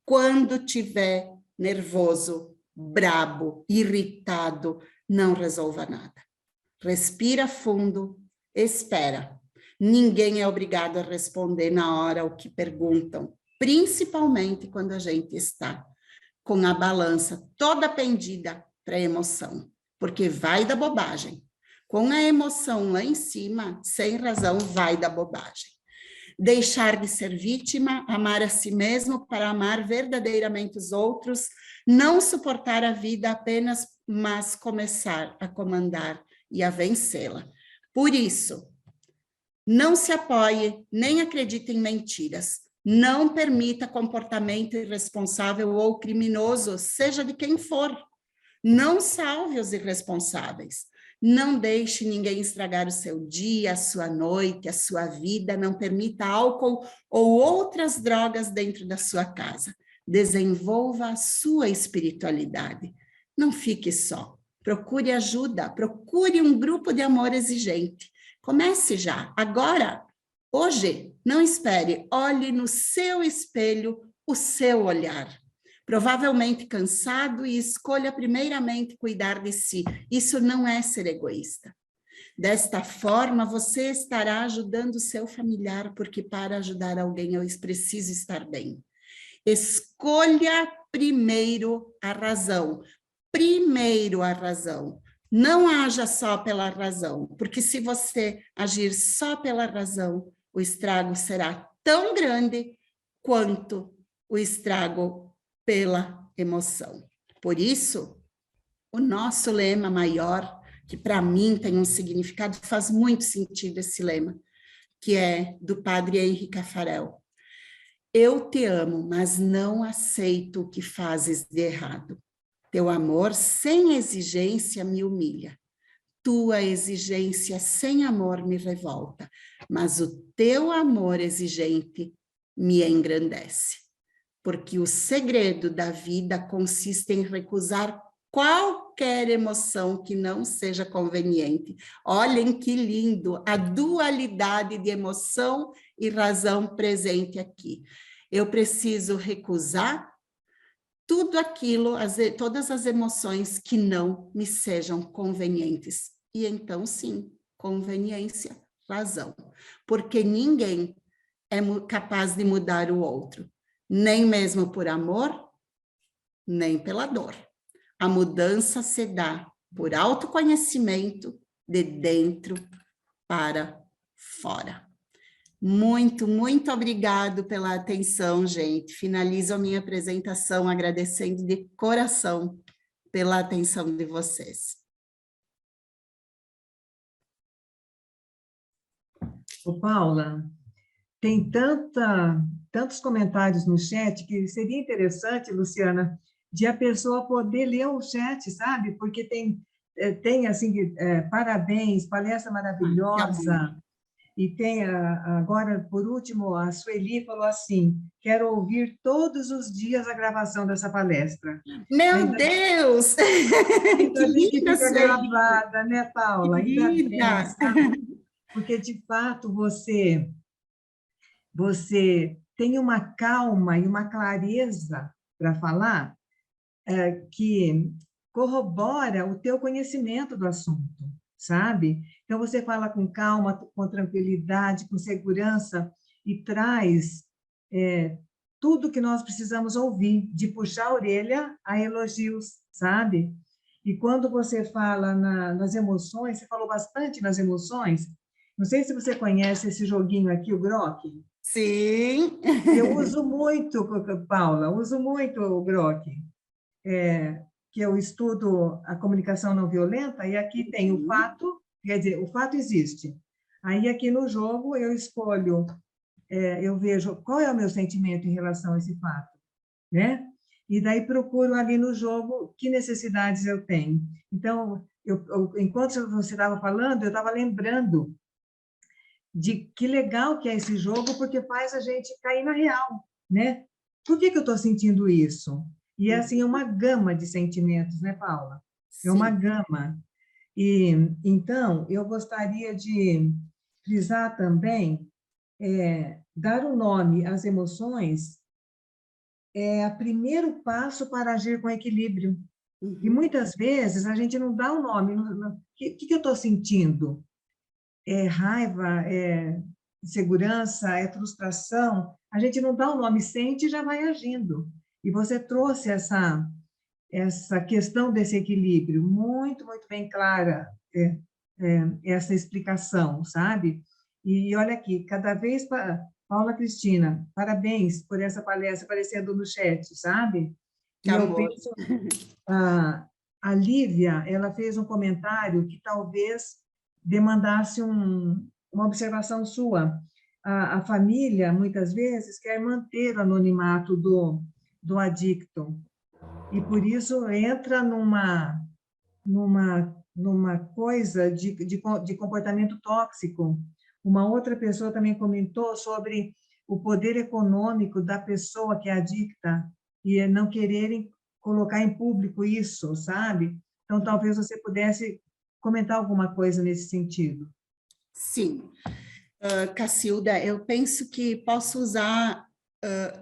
Quando tiver nervoso, brabo, irritado, não resolva nada. Respira fundo, espera. Ninguém é obrigado a responder na hora o que perguntam, principalmente quando a gente está com a balança toda pendida para a emoção, porque vai da bobagem. com a emoção lá em cima, sem razão, vai dar bobagem. Deixar de ser vítima, amar a si mesmo para amar verdadeiramente os outros, não suportar a vida apenas, mas começar a comandar e a vencê-la. Por isso, não se apoie, nem acredite em mentiras. Não permita comportamento irresponsável ou criminoso, seja de quem for. Não salve os irresponsáveis. Não deixe ninguém estragar o seu dia, a sua noite, a sua vida. Não permita álcool ou outras drogas dentro da sua casa. Desenvolva a sua espiritualidade. Não fique só. Procure ajuda, procure um grupo de amor exigente. Comece já, agora, hoje. Não espere, olhe no seu espelho o seu olhar. Provavelmente cansado e escolha primeiramente cuidar de si. Isso não é ser egoísta. Desta forma, você estará ajudando o seu familiar, porque para ajudar alguém eu preciso estar bem. Escolha primeiro a razão. Primeiro a razão. Não haja só pela razão, porque se você agir só pela razão, o estrago será tão grande quanto o estrago pela emoção. Por isso, o nosso lema maior, que para mim tem um significado, faz muito sentido esse lema, que é do padre Henri Caffarel. Eu te amo, mas não aceito o que fazes de errado. Teu amor sem exigência me humilha. Tua exigência sem amor me revolta, mas o teu amor exigente me engrandece. Porque o segredo da vida consiste em recusar qualquer emoção que não seja conveniente. Olhem que lindo, a dualidade de emoção e razão presente aqui. Eu preciso recusar tudo aquilo, todas as emoções que não me sejam convenientes. E então, sim, conveniência, razão. Porque ninguém é capaz de mudar o outro, nem mesmo por amor, nem pela dor. A mudança se dá por autoconhecimento de dentro para fora. Muito, muito obrigado pela atenção, gente. Finalizo a minha apresentação agradecendo de coração pela atenção de vocês. Ô, Paula, tem tantos comentários no chat que seria interessante, Luciana, de a pessoa poder ler o chat, sabe? Porque tem assim, parabéns, palestra maravilhosa. E tem agora, por último, a Sueli falou assim: quero ouvir todos os dias a gravação dessa palestra. Meu Deus! Ainda bem que linda, fica gravada, né, Paula? Ainda bem, sabe? Porque, de fato, você tem uma calma e uma clareza para falar que corrobora o teu conhecimento do assunto, sabe? Então, você fala com calma, com tranquilidade, com segurança e traz tudo que nós precisamos ouvir, de puxar a orelha a elogios, sabe? E quando você fala nas emoções, você falou bastante nas emoções, não sei se você conhece esse joguinho aqui, o Grok. Sim. Eu uso muito, Paula, uso muito o Grok. Que eu estudo a comunicação não violenta, e aqui tem o fato, quer dizer, o fato existe. Aí, aqui no jogo, eu escolho, eu vejo qual é o meu sentimento em relação a esse fato, né? E daí procuro ali no jogo que necessidades eu tenho. Então, enquanto você estava falando, eu estava lembrando de que legal que é esse jogo, porque faz a gente cair na real, né? Por que eu estou sentindo isso? E é assim, uma gama de sentimentos, né, Paula? É uma gama. E, então, eu gostaria de frisar também, dar um nome às emoções é o primeiro passo para agir com equilíbrio. E muitas vezes a gente não dá um nome. O que eu estou sentindo? É raiva, é insegurança, é frustração. A gente não dá um nome, sente e já vai agindo. E você trouxe essa questão desse equilíbrio muito, muito bem clara essa explicação, sabe? E olha aqui, cada vez, Paula Cristina, parabéns por essa palestra aparecendo no chat, sabe? Que E eu amor. penso, a Lívia, ela fez um comentário que talvez demandasse uma observação sua. A família, muitas vezes, quer manter o anonimato do adicto, e por isso entra numa coisa de comportamento tóxico. Uma outra pessoa também comentou sobre o poder econômico da pessoa que é adicta e não quererem colocar em público isso, sabe? Então, talvez você pudesse comentar alguma coisa nesse sentido. Sim. Cacilda, eu penso que posso usar...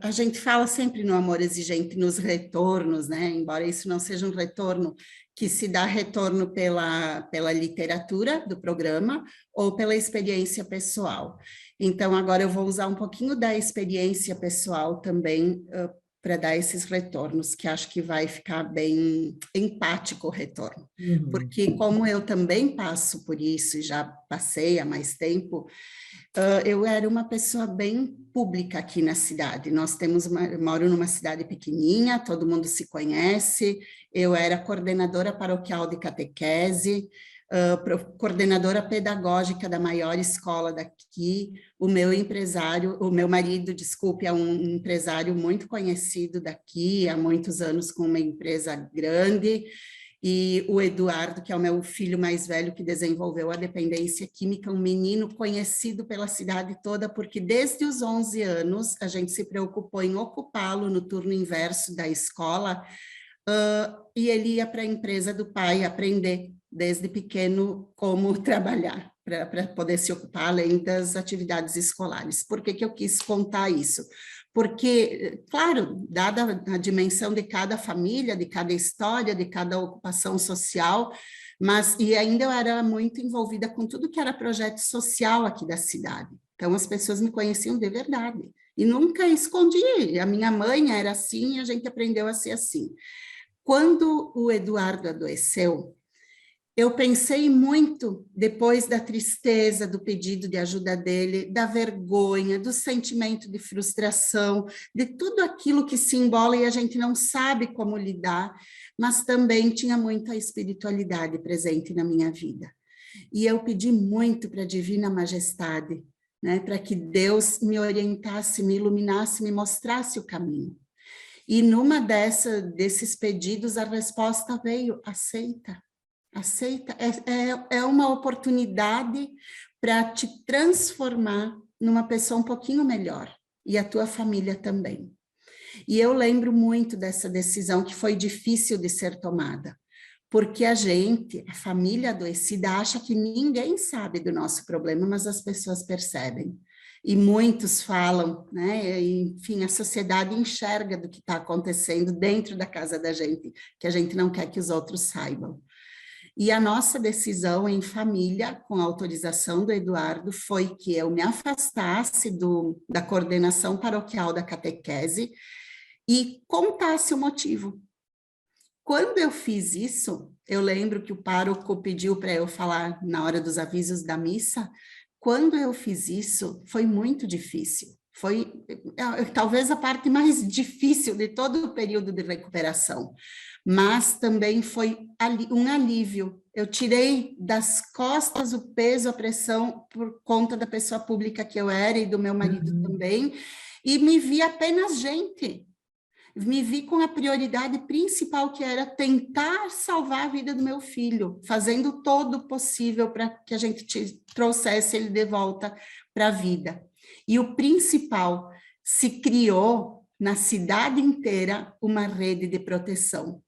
a gente fala sempre no amor exigente, nos retornos, né? Embora isso não seja um retorno que se dá retorno pela literatura do programa ou pela experiência pessoal. Então, agora eu vou usar um pouquinho da experiência pessoal também para dar esses retornos, que acho que vai ficar bem empático o retorno. Uhum. Porque como eu também passo por isso, e já passei há mais tempo, eu era uma pessoa bem pública aqui na cidade. Eu moro numa cidade pequenininha, todo mundo se conhece. Eu era coordenadora paroquial de catequese, coordenadora pedagógica da maior escola daqui. O meu marido, desculpe, é um empresário muito conhecido daqui, há muitos anos com uma empresa grande. E o Eduardo, que é o meu filho mais velho, que desenvolveu a dependência química, um menino conhecido pela cidade toda, porque desde os 11 anos a gente se preocupou em ocupá-lo no turno inverso da escola, e ele ia para a empresa do pai aprender desde pequeno como trabalhar, para poder se ocupar além das atividades escolares. Por que que eu quis contar isso? Porque, claro, dada a dimensão de cada família, de cada história, de cada ocupação social, e ainda eu era muito envolvida com tudo que era projeto social aqui da cidade. Então, as pessoas me conheciam de verdade. E nunca escondi. A minha mãe era assim e a gente aprendeu a ser assim. Quando o Eduardo adoeceu, eu pensei muito, depois da tristeza, do pedido de ajuda dele, da vergonha, do sentimento de frustração, de tudo aquilo que se embola e a gente não sabe como lidar, mas também tinha muita espiritualidade presente na minha vida. E eu pedi muito para a Divina Majestade, né, para que Deus me orientasse, me iluminasse, me mostrasse o caminho. E numa desses pedidos, a resposta veio: aceita. Aceita, é uma oportunidade para te transformar numa pessoa um pouquinho melhor, e a tua família também. E eu lembro muito dessa decisão que foi difícil de ser tomada, porque a família adoecida, acha que ninguém sabe do nosso problema, mas as pessoas percebem. E muitos falam, né? Enfim, a sociedade enxerga do que está acontecendo dentro da casa da gente, que a gente não quer que os outros saibam. E a nossa decisão em família, com a autorização do Eduardo, foi que eu me afastasse da coordenação paroquial da catequese e contasse o motivo. Quando eu fiz isso, eu lembro que o pároco pediu para eu falar na hora dos avisos da missa. Quando eu fiz isso, foi muito difícil. Foi talvez a parte mais difícil de todo o período de recuperação. Mas também foi um alívio. Eu tirei das costas o peso, a pressão, por conta da pessoa pública que eu era e do meu marido também, e me vi apenas gente. Me vi com a prioridade principal, que era tentar salvar a vida do meu filho, fazendo todo o possível para que a gente trouxesse ele de volta para a vida. E o principal, se criou na cidade inteira uma rede de proteção,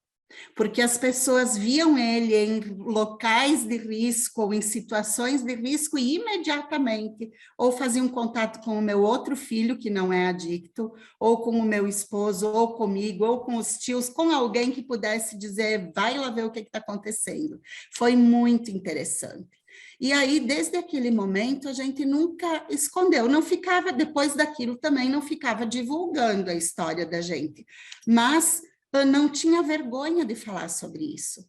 porque as pessoas viam ele em locais de risco ou em situações de risco e imediatamente ou faziam contato com o meu outro filho, que não é adicto, ou com o meu esposo, ou comigo, ou com os tios, com alguém que pudesse dizer: vai lá ver o que está acontecendo. Foi muito interessante. E aí, desde aquele momento, a gente nunca escondeu, não ficava, depois daquilo também, não ficava divulgando a história da gente, mas eu não tinha vergonha de falar sobre isso.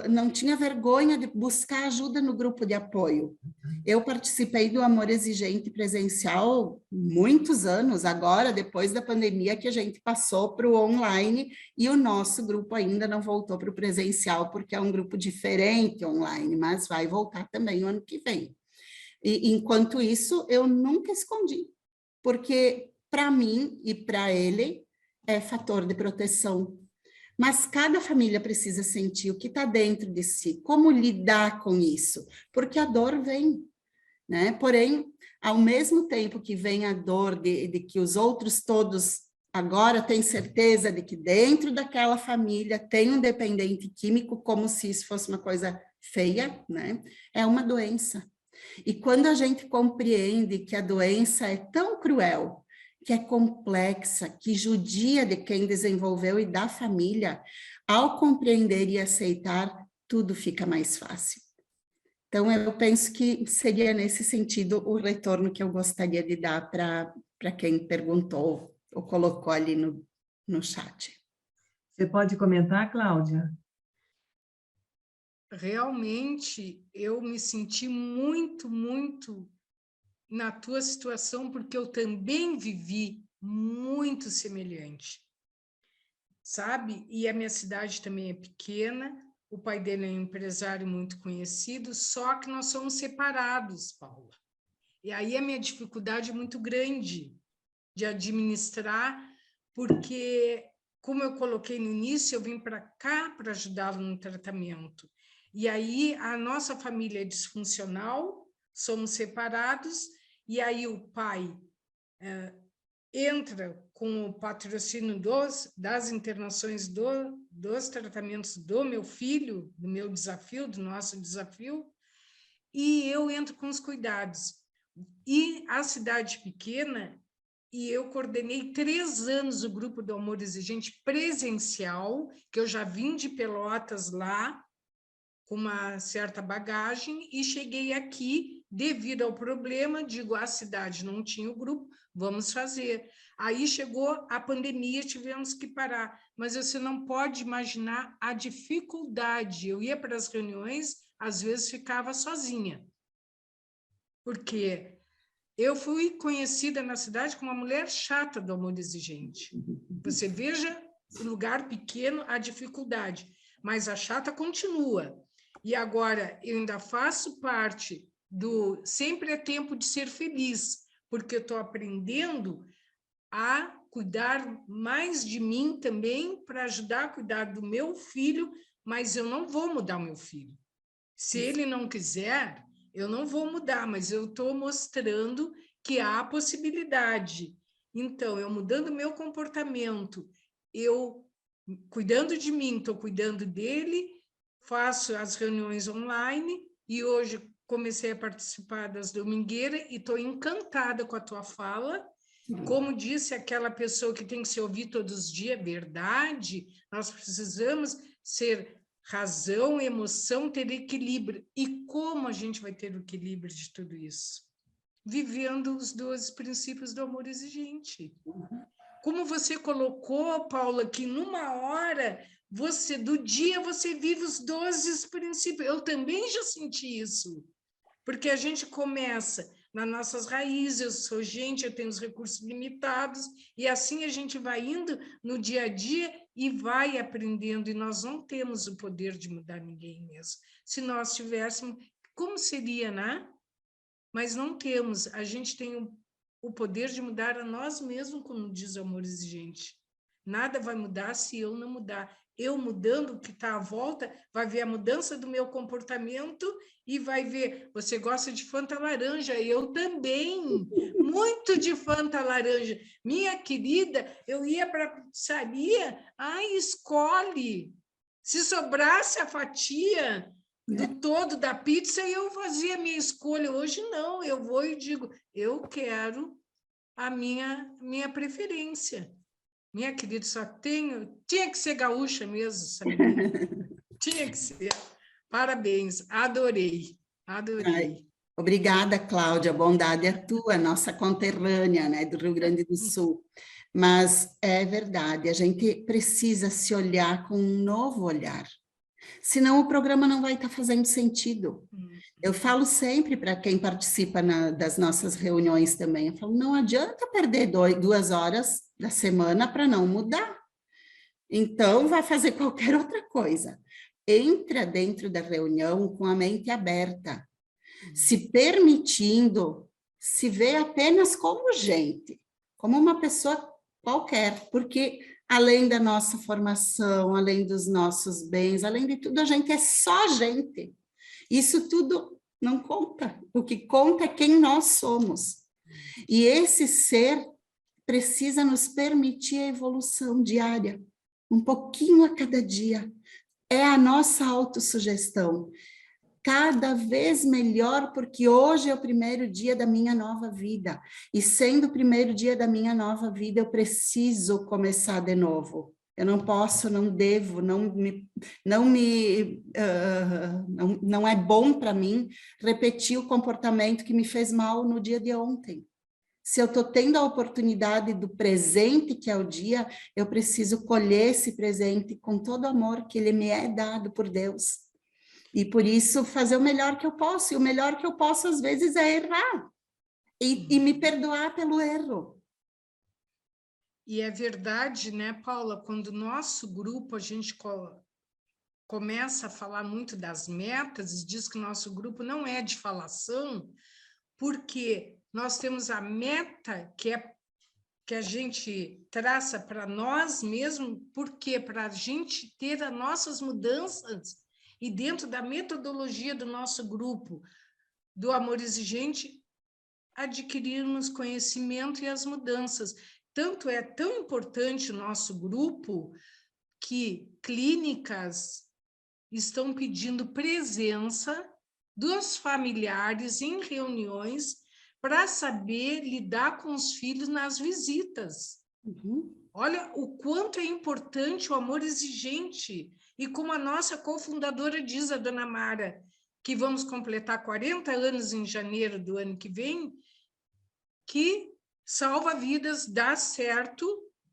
não tinha vergonha de buscar ajuda no grupo de apoio. Eu participei do Amor Exigente presencial muitos anos, agora, depois da pandemia, que a gente passou para o online, e o nosso grupo ainda não voltou para o presencial, porque é um grupo diferente online, mas vai voltar também o ano que vem. E, enquanto isso, eu nunca escondi, porque para mim e para ele é fator de proteção. Mas cada família precisa sentir o que está dentro de si, como lidar com isso, porque a dor vem, né? Porém, ao mesmo tempo que vem a dor de que os outros todos agora têm certeza de que dentro daquela família tem um dependente químico, como se isso fosse uma coisa feia, né? É uma doença. E quando a gente compreende que a doença é tão cruel, que é complexa, que judia de quem desenvolveu e da família, ao compreender e aceitar, tudo fica mais fácil. Então, eu penso que seria nesse sentido o retorno que eu gostaria de dar para quem perguntou ou colocou ali no chat. Você pode comentar, Cláudia? Realmente, eu me senti muito, muito na tua situação, porque eu também vivi muito semelhante, sabe? E a minha cidade também é pequena, o pai dele é um empresário muito conhecido, só que nós somos separados, Paula. E aí a minha dificuldade é muito grande de administrar, porque, como eu coloquei no início, eu vim para cá para ajudá-lo no tratamento. E aí a nossa família é disfuncional, somos separados, e aí o pai entra com o patrocínio das internações dos tratamentos do meu filho, do meu desafio, do nosso desafio, e eu entro com os cuidados. E a cidade pequena, e eu coordenei 3 anos o grupo do Amor Exigente presencial, que eu já vim de Pelotas lá, com uma certa bagagem, e cheguei aqui, devido ao problema, digo, a cidade não tinha o grupo, vamos fazer. Aí chegou a pandemia, tivemos que parar, mas você não pode imaginar a dificuldade. Eu ia para as reuniões, às vezes ficava sozinha, porque eu fui conhecida na cidade como uma mulher chata do Amor Exigente. Você veja, o lugar pequeno, a dificuldade, mas a chata continua. E agora eu ainda faço parte do sempre é tempo de ser feliz, porque eu estou aprendendo a cuidar mais de mim também, para ajudar a cuidar do meu filho, mas eu não vou mudar o meu filho. Se ele não quiser, eu não vou mudar, mas eu estou mostrando que há possibilidade. Então, eu mudando o meu comportamento, eu cuidando de mim, estou cuidando dele, faço as reuniões online, e hoje comecei a participar das domingueiras, e estou encantada com a tua fala. Como disse aquela pessoa que tem que se ouvir todos os dias, verdade, nós precisamos ser razão, emoção, ter equilíbrio. E como a gente vai ter o equilíbrio de tudo isso? Vivendo os 12 princípios do amor exigente. Como você colocou, Paula, que numa hora do dia você vive os 12 princípios. Eu também já senti isso. Porque a gente começa nas nossas raízes, eu sou gente, eu tenho os recursos limitados, e assim a gente vai indo no dia a dia e vai aprendendo, e nós não temos o poder de mudar ninguém mesmo. Se nós tivéssemos, como seria, né? Mas não temos, a gente tem o poder de mudar a nós mesmos, como diz o Amor Exigente. Nada vai mudar se eu não mudar. Eu mudando o que está à volta, vai ver a mudança do meu comportamento e vai ver, você gosta de Fanta laranja, eu também, muito de Fanta laranja. Minha querida, eu ia para a pizzaria, escolhe. Se sobrasse a fatia do todo da pizza, eu fazia a minha escolha. Hoje não, eu vou e digo, eu quero a minha preferência. Minha querida, tinha que ser gaúcha mesmo, sabia? Tinha que ser. Parabéns, adorei. Ai, obrigada, Cláudia, a bondade é tua, nossa conterrânea, né, do Rio Grande do Sul. Mas é verdade, a gente precisa se olhar com um novo olhar. senão o programa não vai estar fazendo sentido. Eu falo sempre para quem participa das nossas reuniões também, eu falo, não adianta perder 2 horas da semana para não mudar. Então, vai fazer qualquer outra coisa. Entra dentro da reunião com a mente aberta, se permitindo se ver apenas como gente, como uma pessoa qualquer, porque além da nossa formação, além dos nossos bens, além de tudo, a gente é só gente. Isso tudo não conta. O que conta é quem nós somos. E esse ser precisa nos permitir a evolução diária, um pouquinho a cada dia. É a nossa autossugestão. Cada vez melhor, porque hoje é o primeiro dia da minha nova vida. E sendo o primeiro dia da minha nova vida, eu preciso começar de novo. Eu não posso, não devo, não é bom para mim repetir o comportamento que me fez mal no dia de ontem. Se eu estou tendo a oportunidade do presente, que é o dia, eu preciso colher esse presente com todo o amor que ele me é dado por Deus. E por isso fazer o melhor que eu posso. E o melhor que eu posso, às vezes, é errar. E me perdoar pelo erro. E é verdade, né, Paula? Quando o nosso grupo, a gente começa a falar muito das metas, e diz que o nosso grupo não é de falação, porque nós temos a meta que a gente traça para nós mesmos, porque para a gente ter as nossas mudanças e dentro da metodologia do nosso grupo, do Amor Exigente, adquirirmos conhecimento e as mudanças. Tanto é tão importante o nosso grupo que clínicas estão pedindo presença dos familiares em reuniões para saber lidar com os filhos nas visitas. Olha o quanto é importante o amor exigente. E como a nossa cofundadora diz, a dona Mara, que vamos completar 40 anos em janeiro do ano que vem, que salva vidas, dá certo,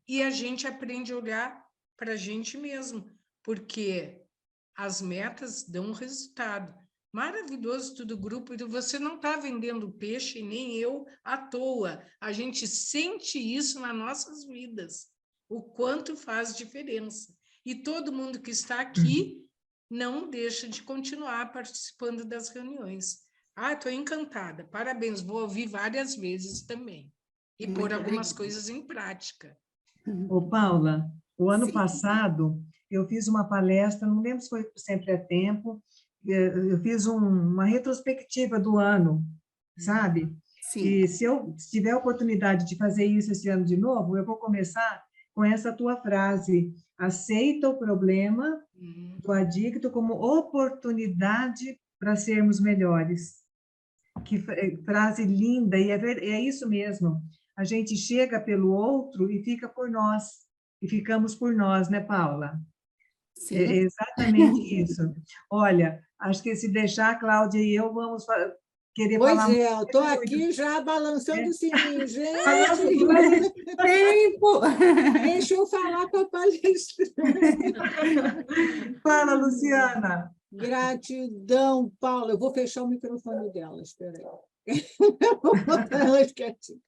e a gente aprende a olhar para a gente mesmo, porque as metas dão resultado. Maravilhoso tudo grupo, e você não está vendendo peixe, nem eu, à toa. A gente sente isso nas nossas vidas, o quanto faz diferença. E todo mundo que está aqui não deixa de continuar participando das reuniões. Ah, estou encantada, parabéns, vou ouvir várias vezes também. E pôr algumas coisas em prática. Ô, Paula, o ano Sim. passado eu fiz uma palestra, não lembro se foi Sempre é Tempo, eu fiz uma retrospectiva do ano, sabe? Sim. E se eu tiver a oportunidade de fazer isso esse ano de novo, eu vou começar com essa tua frase: aceita o problema do adicto como oportunidade para sermos melhores. Que frase linda, e é isso mesmo. A gente chega pelo outro e fica por nós, e ficamos por nós, né, Paula? Sim. É exatamente isso. Olha, acho que se deixar, a Cláudia e eu vamos querer Pois falar é, eu estou muito. aqui já balançando o sininho. Falando Gente, muito Tempo! deixa eu falar com a palestrante. Fala, Luciana. Gratidão, Paula. Eu vou fechar o microfone dela, espera aí. Vou botar elas quietinhas.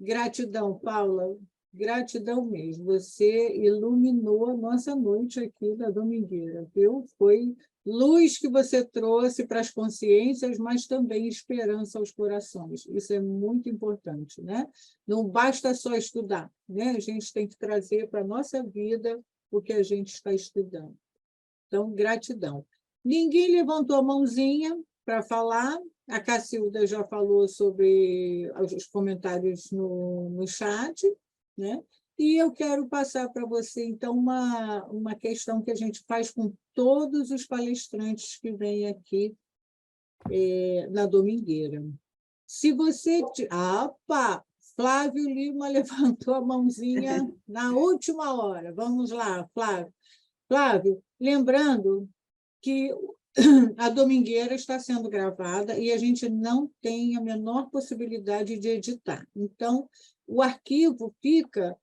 Gratidão, Paula. Gratidão mesmo. Você iluminou a nossa noite aqui da Domingueira, viu? Foi luz que você trouxe para as consciências, mas também esperança aos corações. Isso é muito importante, né? Não basta só estudar, né? A gente tem que trazer para a nossa vida o que a gente está estudando. Então, gratidão. Ninguém levantou a mãozinha para falar. A Cacilda já falou sobre os comentários no chat, né? E eu quero passar para você, então, uma questão que a gente faz com todos os palestrantes que vêm aqui na Domingueira. Se você... Opa! Flávio Lima levantou a mãozinha na última hora. Vamos lá, Flávio. Flávio, lembrando que a Domingueira está sendo gravada e a gente não tem a menor possibilidade de editar. Então, o arquivo fica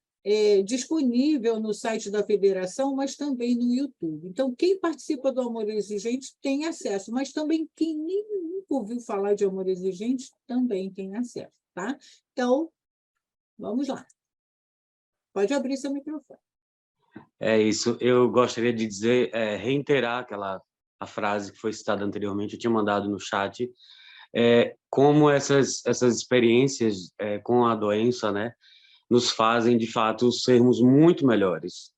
disponível no site da federação, mas também no YouTube. Então, quem participa do Amor Exigente tem acesso, mas também quem nem nunca ouviu falar de Amor Exigente também tem acesso, tá? Então, vamos lá. Pode abrir seu microfone. É isso. Eu gostaria de dizer, reiterar a frase que foi citada anteriormente, eu tinha mandado no chat, como essas experiências com a doença, né, nos fazem, de fato, sermos muito melhores.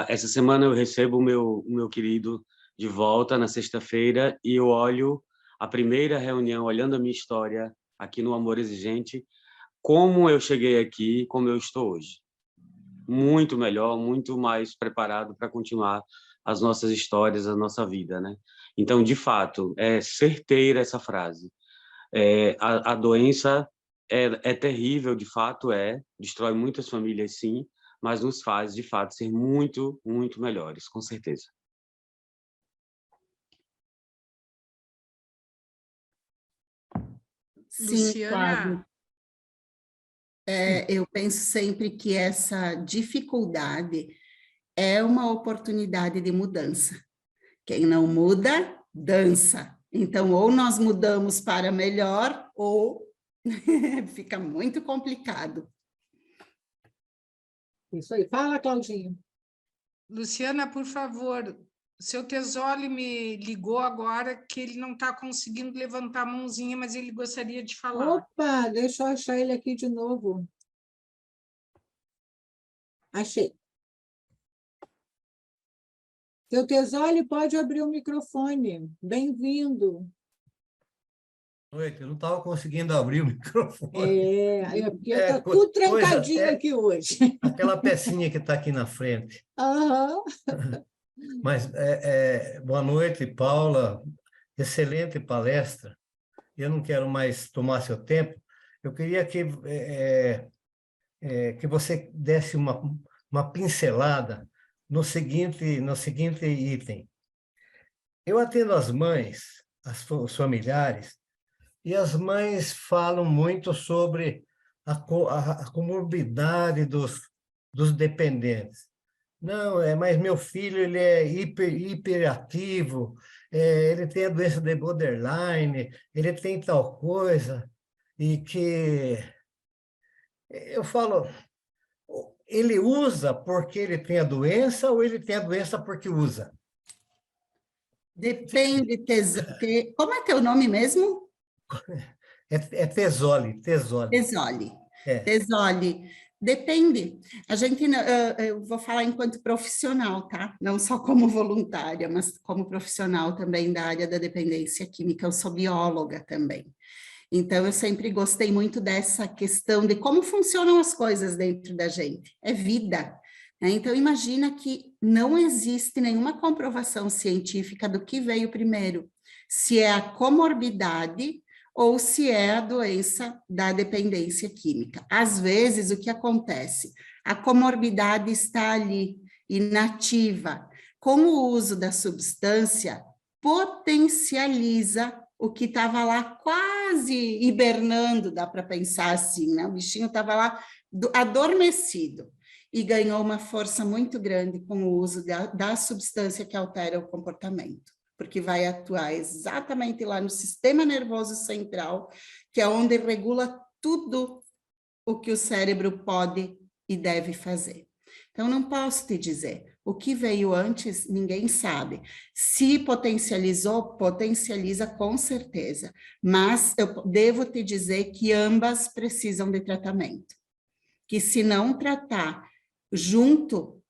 Essa semana eu recebo o meu querido de volta na sexta-feira e eu olho a primeira reunião, olhando a minha história aqui no Amor Exigente, como eu cheguei aqui, como eu estou hoje. Muito melhor, muito mais preparado para continuar as nossas histórias, a nossa vida, né? Então, de fato, é certeira essa frase. A doença é terrível, de fato destrói muitas famílias, sim, mas nos faz, de fato, ser muito, muito melhores, com certeza. Sim, Luciana, Cláudia. Eu penso sempre que essa dificuldade é uma oportunidade de mudança. Quem não muda, dança. Então, ou nós mudamos para melhor, ou fica muito complicado. Isso aí. Fala, Claudinha. Luciana, por favor, o seu Tesoli me ligou agora que ele não está conseguindo levantar a mãozinha, mas ele gostaria de falar. Opa, deixa eu achar ele aqui de novo. Achei. Seu Tesoli, pode abrir o microfone. Bem-vindo. Noite, eu não estava conseguindo abrir o microfone. Porque está tudo trancadinho aqui hoje. Aquela pecinha que está aqui na frente. Aham. Mas, boa noite, Paula. Excelente palestra. Eu não quero mais tomar seu tempo. Eu queria que você desse uma pincelada no seguinte item. Eu atendo as mães, os familiares, e as mães falam muito sobre a comorbidade dos dependentes. Não, mas meu filho ele é hiperativo, ele tem a doença de borderline, ele tem tal coisa, e que eu falo, ele usa porque ele tem a doença ou ele tem a doença porque usa? Depende, como é teu nome mesmo? Tesoli. Tesoli. Tesoli. Depende. A gente, eu vou falar enquanto profissional, tá? Não só como voluntária, mas como profissional também da área da dependência química. Eu sou bióloga também. Então, eu sempre gostei muito dessa questão de como funcionam as coisas dentro da gente. É vida. Né? Então, imagina que não existe nenhuma comprovação científica do que veio primeiro. Se é a comorbidade ou se é a doença da dependência química. Às vezes, o que acontece? A comorbidade está ali, inativa. Com o uso da substância, potencializa o que estava lá quase hibernando, dá para pensar assim, né? O bichinho estava lá adormecido e ganhou uma força muito grande com o uso da substância que altera o comportamento, porque vai atuar exatamente lá no sistema nervoso central, que é onde regula tudo o que o cérebro pode e deve fazer. Então, não posso te dizer. O que veio antes, ninguém sabe. Se potencializou, potencializa com certeza. Mas eu devo te dizer que ambas precisam de tratamento. Que se não tratar junto,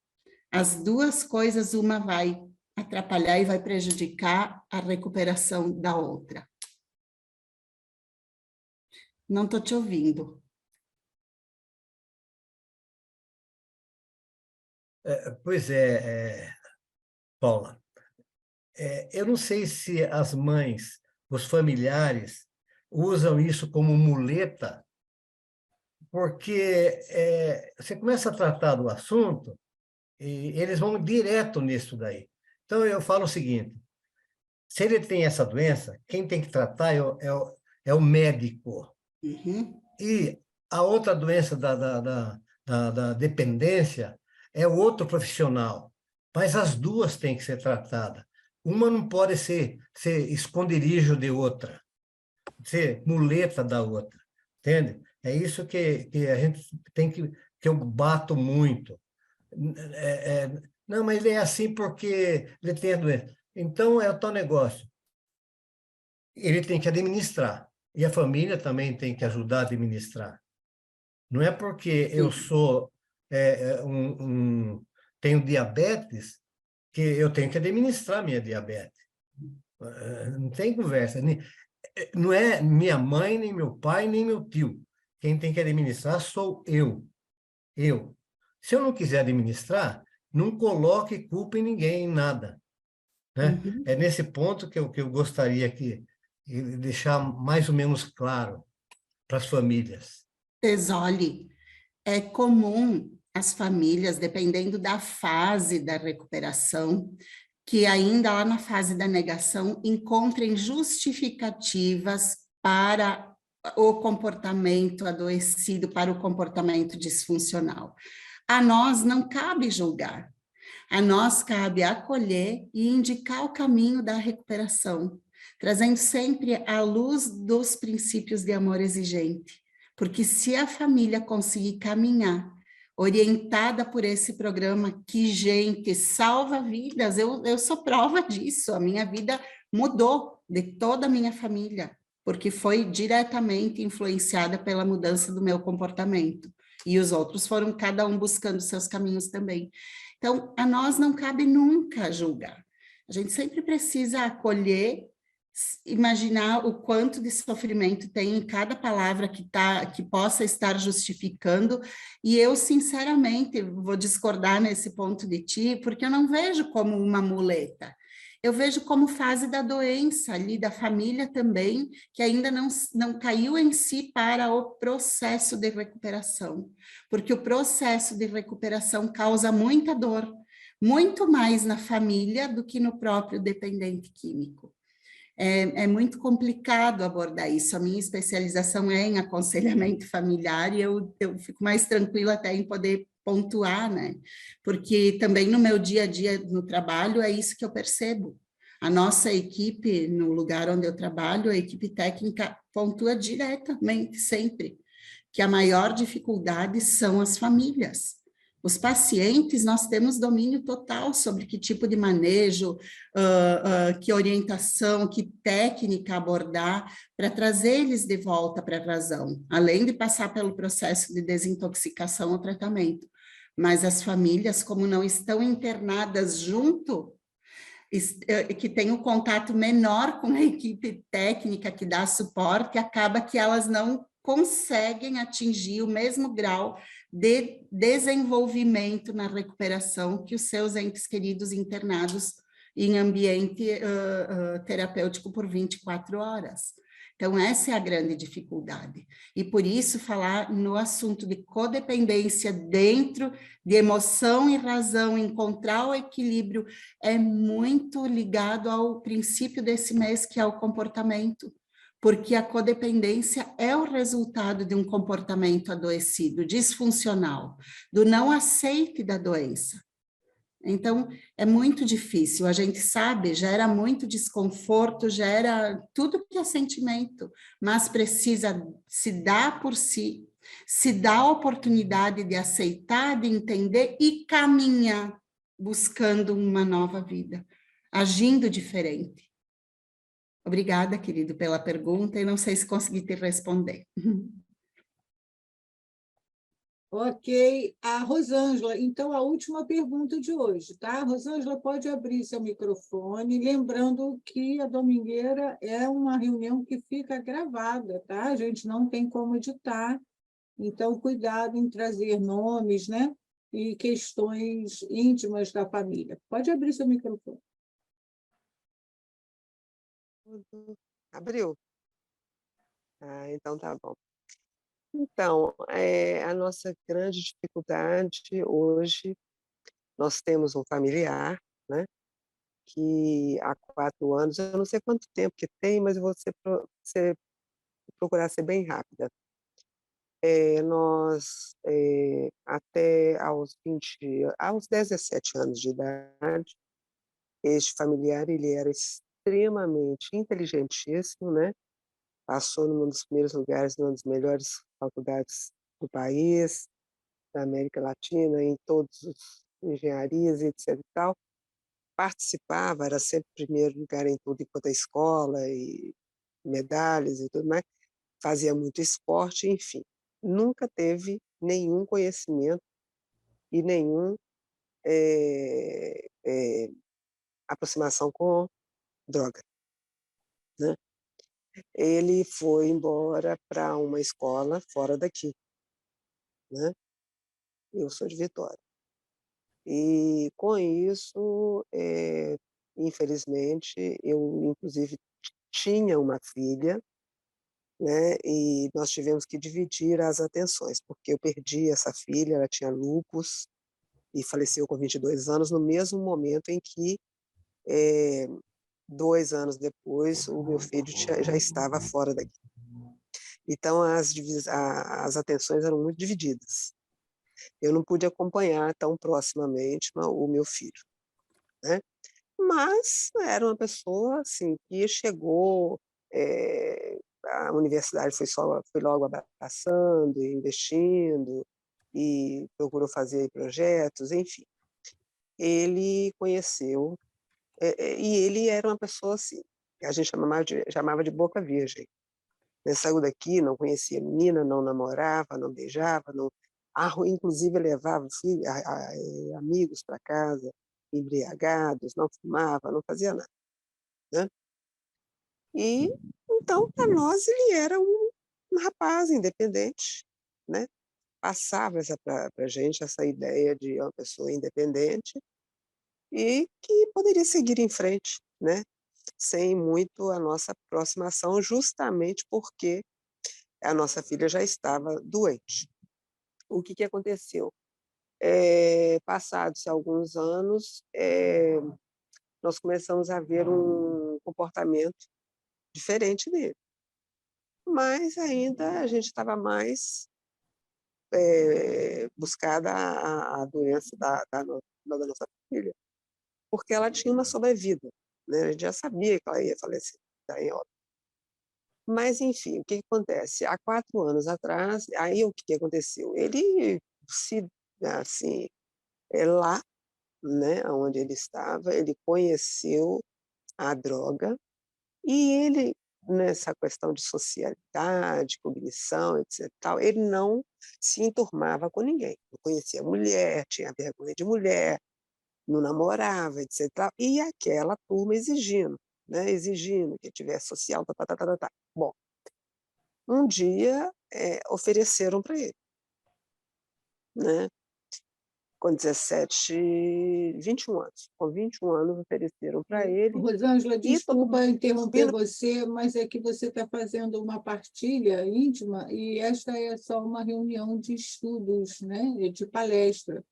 as duas coisas, uma vai atrapalhar e vai prejudicar a recuperação da outra. Não estou te ouvindo. Pois é, Paula. Eu não sei se as mães, os familiares, usam isso como muleta, porque você começa a tratar do assunto e eles vão direto nisso daí. Então, eu falo o seguinte, se ele tem essa doença, quem tem que tratar é o médico. Uhum. E a outra doença da da dependência é outro profissional, mas as duas têm que ser tratadas. Uma não pode ser esconderijo de outra, ser muleta da outra, entende? É isso que a gente tem que eu bato muito. Não, mas ele é assim porque ele tem a doença. Então, é o tal negócio. Ele tem que administrar. E a família também tem que ajudar a administrar. Não é porque eu sou tenho diabetes que eu tenho que administrar minha diabetes. Não tem conversa. Não é minha mãe, nem meu pai, nem meu tio. Quem tem que administrar sou eu. Eu. Se eu não quiser administrar, não coloque culpa em ninguém, em nada. Né? Uhum. É nesse ponto que eu gostaria de deixar mais ou menos claro para as famílias. Tesole, é comum as famílias, dependendo da fase da recuperação, que ainda lá na fase da negação encontrem justificativas para o comportamento adoecido, para o comportamento disfuncional. A nós não cabe julgar, a nós cabe acolher e indicar o caminho da recuperação, trazendo sempre a luz dos princípios de amor exigente, porque se a família conseguir caminhar orientada por esse programa, que, gente, salva vidas, eu sou prova disso, a minha vida mudou de toda a minha família, porque foi diretamente influenciada pela mudança do meu comportamento, e os outros foram cada um buscando seus caminhos também. Então, a nós não cabe nunca julgar, a gente sempre precisa acolher, imaginar o quanto de sofrimento tem em cada palavra que possa estar justificando, e eu, sinceramente, vou discordar nesse ponto de ti, porque eu não vejo como uma muleta, eu vejo como fase da doença ali, da família também, que ainda não caiu em si para o processo de recuperação, porque o processo de recuperação causa muita dor, muito mais na família do que no próprio dependente químico. É muito complicado abordar isso. A minha especialização é em aconselhamento familiar e eu fico mais tranquila até em poder pontuar, né? Porque também no meu dia a dia no trabalho é isso que eu percebo. A nossa equipe, no lugar onde eu trabalho, a equipe técnica pontua diretamente sempre que a maior dificuldade são as famílias. Os pacientes, nós temos domínio total sobre que tipo de manejo, que orientação, que técnica abordar para trazer eles de volta para a razão, além de passar pelo processo de desintoxicação ou tratamento. Mas as famílias, como não estão internadas junto, que tem um contato menor com a equipe técnica que dá suporte, acaba que elas não conseguem atingir o mesmo grau de desenvolvimento na recuperação que os seus entes queridos internados em ambiente terapêutico por 24 horas. Então, essa é a grande dificuldade. E por isso, falar no assunto de codependência dentro de emoção e razão, encontrar o equilíbrio, é muito ligado ao princípio desse mês, que é o comportamento. Porque a codependência é o resultado de um comportamento adoecido, disfuncional, do não aceite da doença. Então, é muito difícil, a gente sabe, gera muito desconforto, gera tudo que é sentimento, mas precisa se dar por si, se dar a oportunidade de aceitar, de entender e caminhar, buscando uma nova vida, agindo diferente. Obrigada, querido, pela pergunta, e não sei se consegui te responder. Ok. A Rosângela, então, a última pergunta de hoje, tá? Rosângela, pode abrir seu microfone, lembrando que a domingueira é uma reunião que fica gravada, tá? A gente não tem como editar, então, cuidado em trazer nomes, né? E questões íntimas da família. Pode abrir seu microfone. Abriu? Então tá bom. Então, a nossa grande dificuldade hoje, nós temos um familiar, né, que há 4 anos, eu não sei quanto tempo que tem, mas eu vou procurar ser bem rápida. nós, até aos 17 anos de idade, este familiar ele era extremamente inteligentíssimo, né? Passou num dos primeiros lugares, numa das melhores faculdades do país, da América Latina, em todas as engenharias, etc. e tal. Participava, era sempre primeiro lugar em tudo enquanto a escola, e medalhas e tudo mais. Fazia muito esporte, enfim. Nunca teve nenhum conhecimento e nenhum aproximação com droga, né? Ele foi embora para uma escola fora daqui, né? Eu sou de Vitória. E com isso, infelizmente, eu inclusive tinha uma filha, né? E nós tivemos que dividir as atenções, porque eu perdi essa filha, ela tinha lupus e faleceu com 22 anos, no mesmo momento em que, 2 anos depois, o meu filho já estava fora daqui. Então, as atenções eram muito divididas. Eu não pude acompanhar tão proximamente o meu filho, né? Mas era uma pessoa assim, que chegou, a universidade foi logo abraçando, investindo, e procurou fazer projetos, enfim. Ele conheceu, e ele era uma pessoa assim, que a gente chamava de boca virgem. Ele saiu daqui, não conhecia menina, não namorava, não beijava, não, inclusive levava amigos para casa, embriagados, não fumava, não fazia nada, né? E então, para nós, ele era um rapaz independente, né? Passava para a gente essa ideia de uma pessoa independente e que poderia seguir em frente, né? Sem muito a nossa aproximação, justamente porque a nossa filha já estava doente. O que aconteceu? Passados alguns anos, nós começamos a ver um comportamento diferente dele, mas ainda a gente estava mais buscada a doença da nossa filha, porque ela tinha uma sobrevida, né? A gente já sabia que ela ia falecer, tá, em óbito. Mas, enfim, o que acontece? Há 4 anos atrás, aí o que aconteceu? Ele assim, lá, né, onde ele estava, ele conheceu a droga e ele, nessa questão de socialidade, cognição, etc, tal, ele não se enturmava com ninguém. Não conhecia mulher, tinha vergonha de mulher, não namorava, etc, tal, e aquela turma exigindo, né, exigindo que tivesse social, tá, tá, tá, tá, tá, tá. Bom, um dia, ofereceram para ele, né, com 21 anos. Com 21 anos ofereceram para ele Rosângela, e todo desculpa mundo interromper subindo. você, mas é que você está fazendo uma partilha íntima e esta é só uma reunião de estudos, né? De palestra.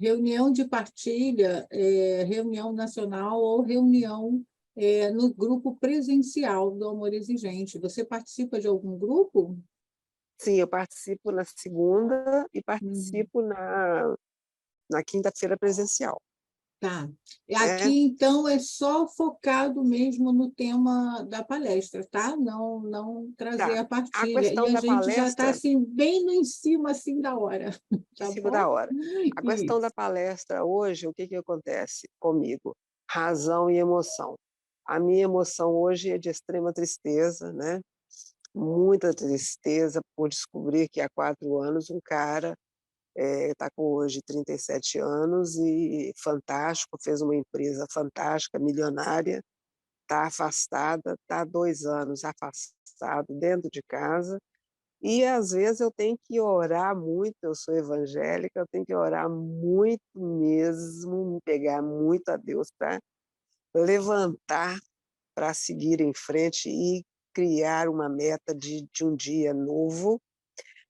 Reunião de partilha, reunião nacional ou reunião no grupo presencial do Amor Exigente. Você participa de algum grupo? Sim, eu participo na segunda e Hum. participo na quinta-feira presencial, Tá. né. Aqui, então, é só focado mesmo no tema da palestra, tá? Não trazer Tá. a A partilha. E questão a da gente já está palestra assim, bem no em cima assim, da hora, em tá cima da bom? hora. A questão da Isso. palestra hoje, o que acontece comigo? Razão e emoção. A minha emoção hoje é de extrema tristeza, né, muita tristeza por descobrir que há 4 anos um cara, está com hoje 37 anos e fantástico, fez uma empresa fantástica, milionária, está afastada, está há 2 anos afastado dentro de casa, e às vezes eu tenho que orar muito, eu sou evangélica, eu tenho que orar muito mesmo, me pegar muito a Deus para levantar, para seguir em frente e criar uma meta de um dia novo,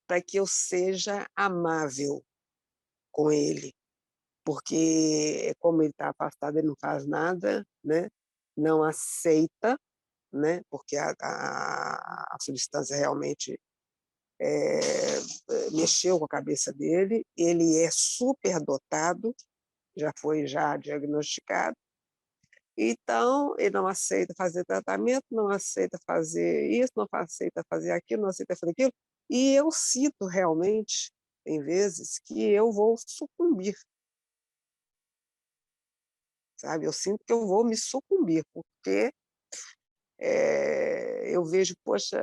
para que eu seja amável com ele, porque como ele está afastado, ele não faz nada, né, não aceita, né, porque a substância realmente mexeu com a cabeça dele, ele é superdotado, já foi diagnosticado, então ele não aceita fazer tratamento, não aceita fazer isso, não aceita fazer aquilo, não aceita fazer aquilo, e eu sinto realmente, tem vezes, que eu vou sucumbir, sabe? Eu sinto que eu vou me sucumbir, porque eu vejo, poxa,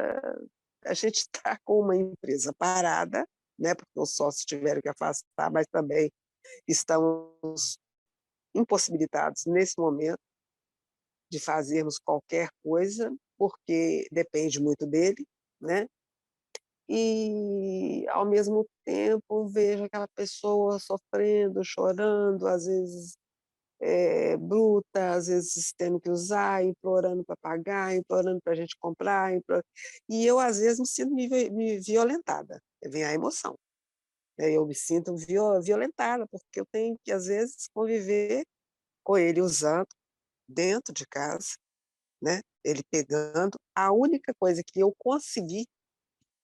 a gente está com uma empresa parada, né, porque os sócios tiveram que afastar, mas também estamos impossibilitados nesse momento de fazermos qualquer coisa, porque depende muito dele, né? E, ao mesmo tempo, vejo aquela pessoa sofrendo, chorando, às vezes bruta, às vezes tendo que usar, implorando para pagar, implorando para a gente comprar, e eu, às vezes, me sinto violentada, vem a emoção. Eu me sinto violentada, porque eu tenho que, às vezes, conviver com ele usando dentro de casa, né? Ele pegando. A única coisa que eu consegui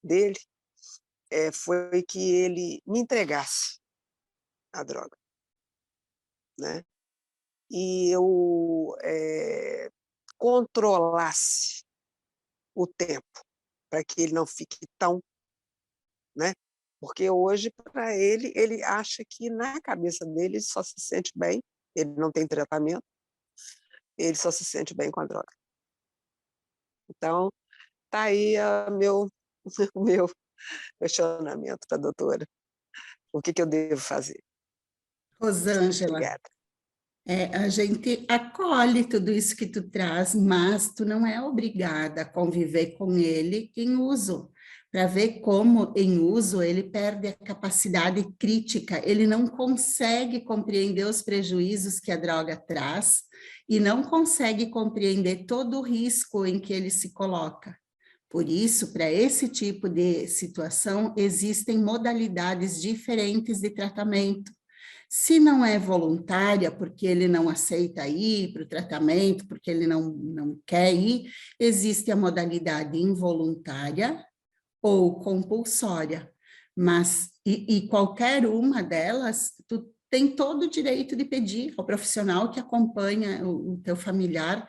dele foi que ele me entregasse a droga, né? E eu controlasse o tempo, para que ele não fique tão, né? Porque hoje, para ele acha que na cabeça dele ele só se sente bem, ele não tem tratamento, ele só se sente bem com a droga. Então, tá aí o meu questionamento para a doutora. O que eu devo fazer? Rosângela, Obrigada. a gente acolhe tudo isso que tu traz, mas tu não é obrigada a conviver com ele em uso, para ver como em uso ele perde a capacidade crítica, ele não consegue compreender os prejuízos que a droga traz e não consegue compreender todo o risco em que ele se coloca. Por isso, para esse tipo de situação, existem modalidades diferentes de tratamento. Se não é voluntária, porque ele não aceita ir para o tratamento, porque ele não quer ir, existe a modalidade involuntária ou compulsória. Mas, e qualquer uma delas, tu tem todo o direito de pedir ao profissional que acompanha o teu familiar,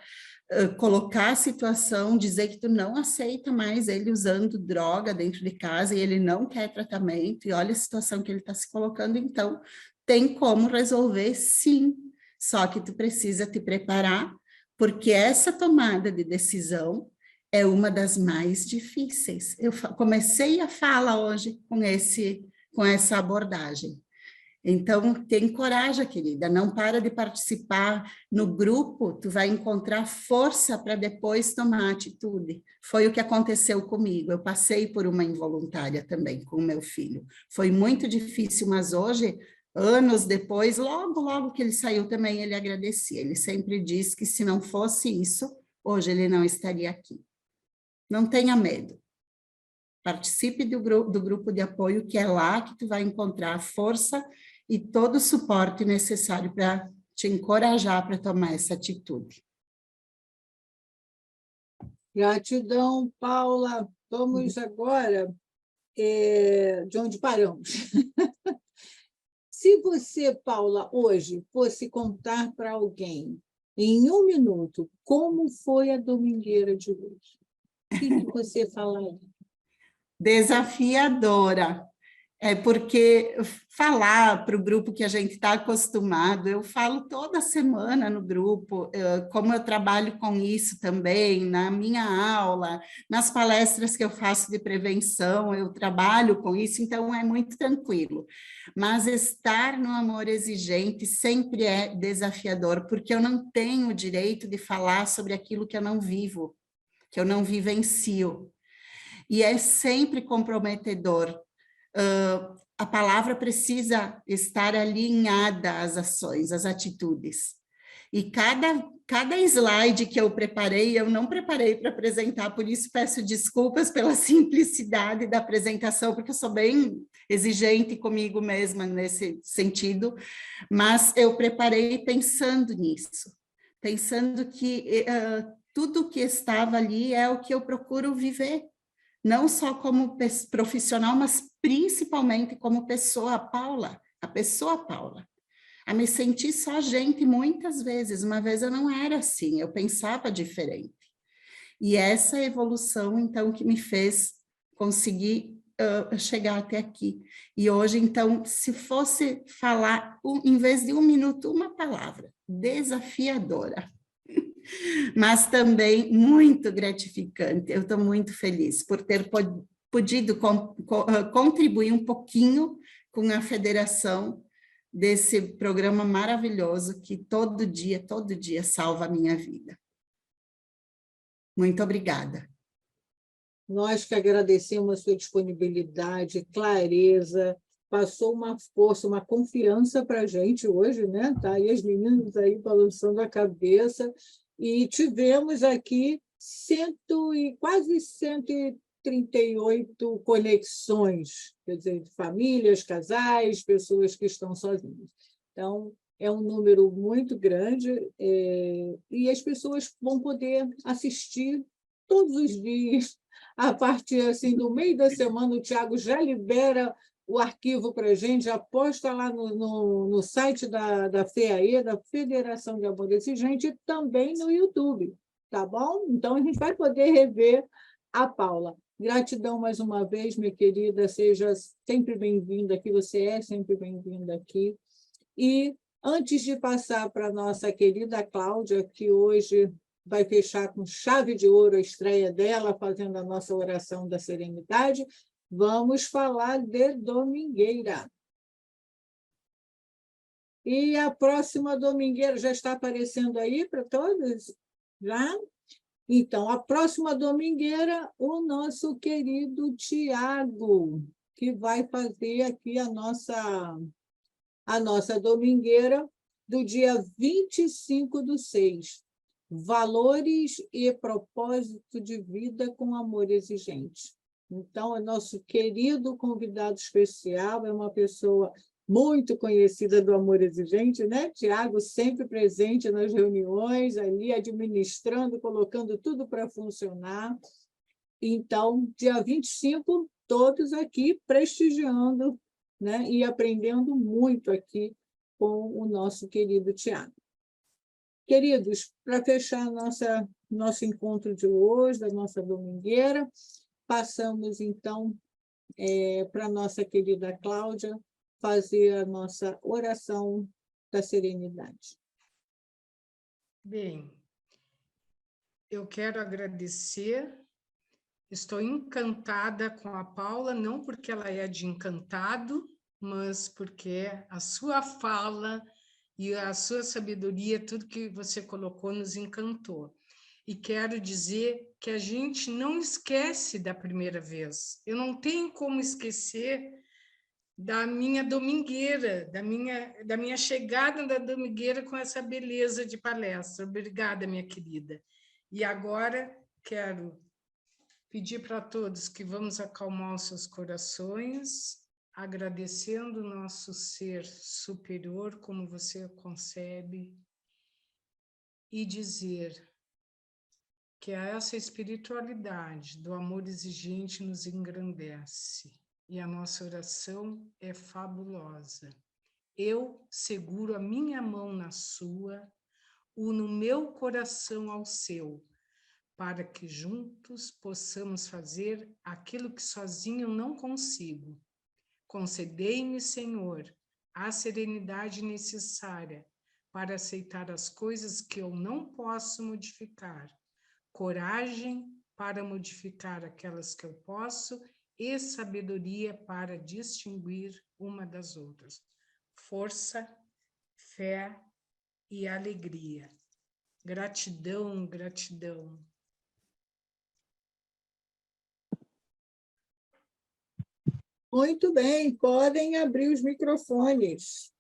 colocar a situação, dizer que tu não aceita mais ele usando droga dentro de casa e ele não quer tratamento, e olha a situação que ele está se colocando, então tem como resolver, sim, só que tu precisa te preparar, porque essa tomada de decisão é uma das mais difíceis. Eu comecei a fala hoje com essa abordagem. Então, tem coragem, querida, não para de participar. No grupo, tu vai encontrar força para depois tomar atitude. Foi o que aconteceu comigo, eu passei por uma involuntária também com o meu filho. Foi muito difícil, mas hoje, anos depois, logo que ele saiu também, ele agradecia. Ele sempre diz que se não fosse isso, hoje ele não estaria aqui. Não tenha medo. Participe do grupo de apoio, que é lá que tu vai encontrar força e todo o suporte necessário para te encorajar para tomar essa atitude. Gratidão, Paula. Vamos agora de onde paramos. Se você, Paula, hoje fosse contar para alguém, em 1 minuto, como foi a domingueira de hoje, o que você falaria? Desafiadora. Porque falar para o grupo que a gente está acostumado, eu falo toda semana no grupo, como eu trabalho com isso também, na minha aula, nas palestras que eu faço de prevenção, eu trabalho com isso, então é muito tranquilo. Mas estar no amor exigente sempre é desafiador, porque eu não tenho o direito de falar sobre aquilo que eu não vivo, que eu não vivencio. E é sempre comprometedor. A palavra precisa estar alinhada às ações, às atitudes. E cada slide que eu preparei, eu não preparei para apresentar, por isso peço desculpas pela simplicidade da apresentação, porque eu sou bem exigente comigo mesma nesse sentido, mas eu preparei pensando nisso, pensando que tudo que estava ali é o que eu procuro viver. não só como profissional, mas principalmente como pessoa, Paula, a pessoa Paula. A me sentir só gente muitas vezes. Uma vez eu não era assim, eu pensava diferente. E essa evolução, então, que me fez conseguir chegar até aqui. E hoje, então, se fosse falar, em vez de 1 minuto, uma palavra, desafiadora, mas também muito gratificante. Eu estou muito feliz por ter podido contribuir um pouquinho com a federação desse programa maravilhoso que todo dia salva a minha vida. Muito obrigada. Nós que agradecemos a sua disponibilidade, clareza, passou uma força, uma confiança para a gente hoje, né? Tá aí as meninas aí balançando a cabeça, e tivemos aqui quase 138 conexões, quer dizer, de famílias, casais, pessoas que estão sozinhas. Então, é um número muito grande, e as pessoas vão poder assistir todos os dias. A partir assim, do meio da semana, o Tiago já libera o arquivo para a gente, já posta lá no site da FEAE, da Federação de Amor Exigente, e também no YouTube, tá bom? Então, a gente vai poder rever a Paula. Gratidão mais uma vez, minha querida, seja sempre bem-vinda aqui, você é sempre bem-vinda aqui. E antes de passar para a nossa querida Cláudia, que hoje vai fechar com chave de ouro a estreia dela, fazendo a nossa oração da serenidade, vamos falar de domingueira. E a próxima domingueira já está aparecendo aí para todos? Já? Então, a próxima domingueira, o nosso querido Tiago, que vai fazer aqui a nossa domingueira do dia 25/6. Valores e propósito de vida com amor exigente. Então, o nosso querido convidado especial é uma pessoa muito conhecida do amor exigente, né? Tiago sempre presente nas reuniões, ali administrando, colocando tudo para funcionar. Então, dia 25, todos aqui prestigiando, né? E aprendendo muito aqui com o nosso querido Tiago. Queridos, para fechar nosso encontro de hoje, da nossa domingueira, passamos, então, para a nossa querida Cláudia fazer a nossa oração da serenidade. Bem, eu quero agradecer, estou encantada com a Paula, não porque ela é de Encantado, mas porque a sua fala e a sua sabedoria, tudo que você colocou, nos encantou. E quero dizer que a gente não esquece da primeira vez. Eu não tenho como esquecer da minha domingueira, da minha chegada da domingueira com essa beleza de palestra. Obrigada, minha querida. E agora quero pedir para todos que vamos acalmar os seus corações, agradecendo o nosso ser superior, como você o concebe, e dizer que essa espiritualidade do amor exigente nos engrandece, e a nossa oração é fabulosa. Eu seguro a minha mão na sua, uno meu coração ao seu, para que juntos possamos fazer aquilo que sozinho não consigo. Concedei-me, Senhor, a serenidade necessária para aceitar as coisas que eu não posso modificar, coragem para modificar aquelas que eu posso e sabedoria para distinguir uma das outras. Força, fé e alegria. Gratidão, gratidão. Muito bem, podem abrir os microfones.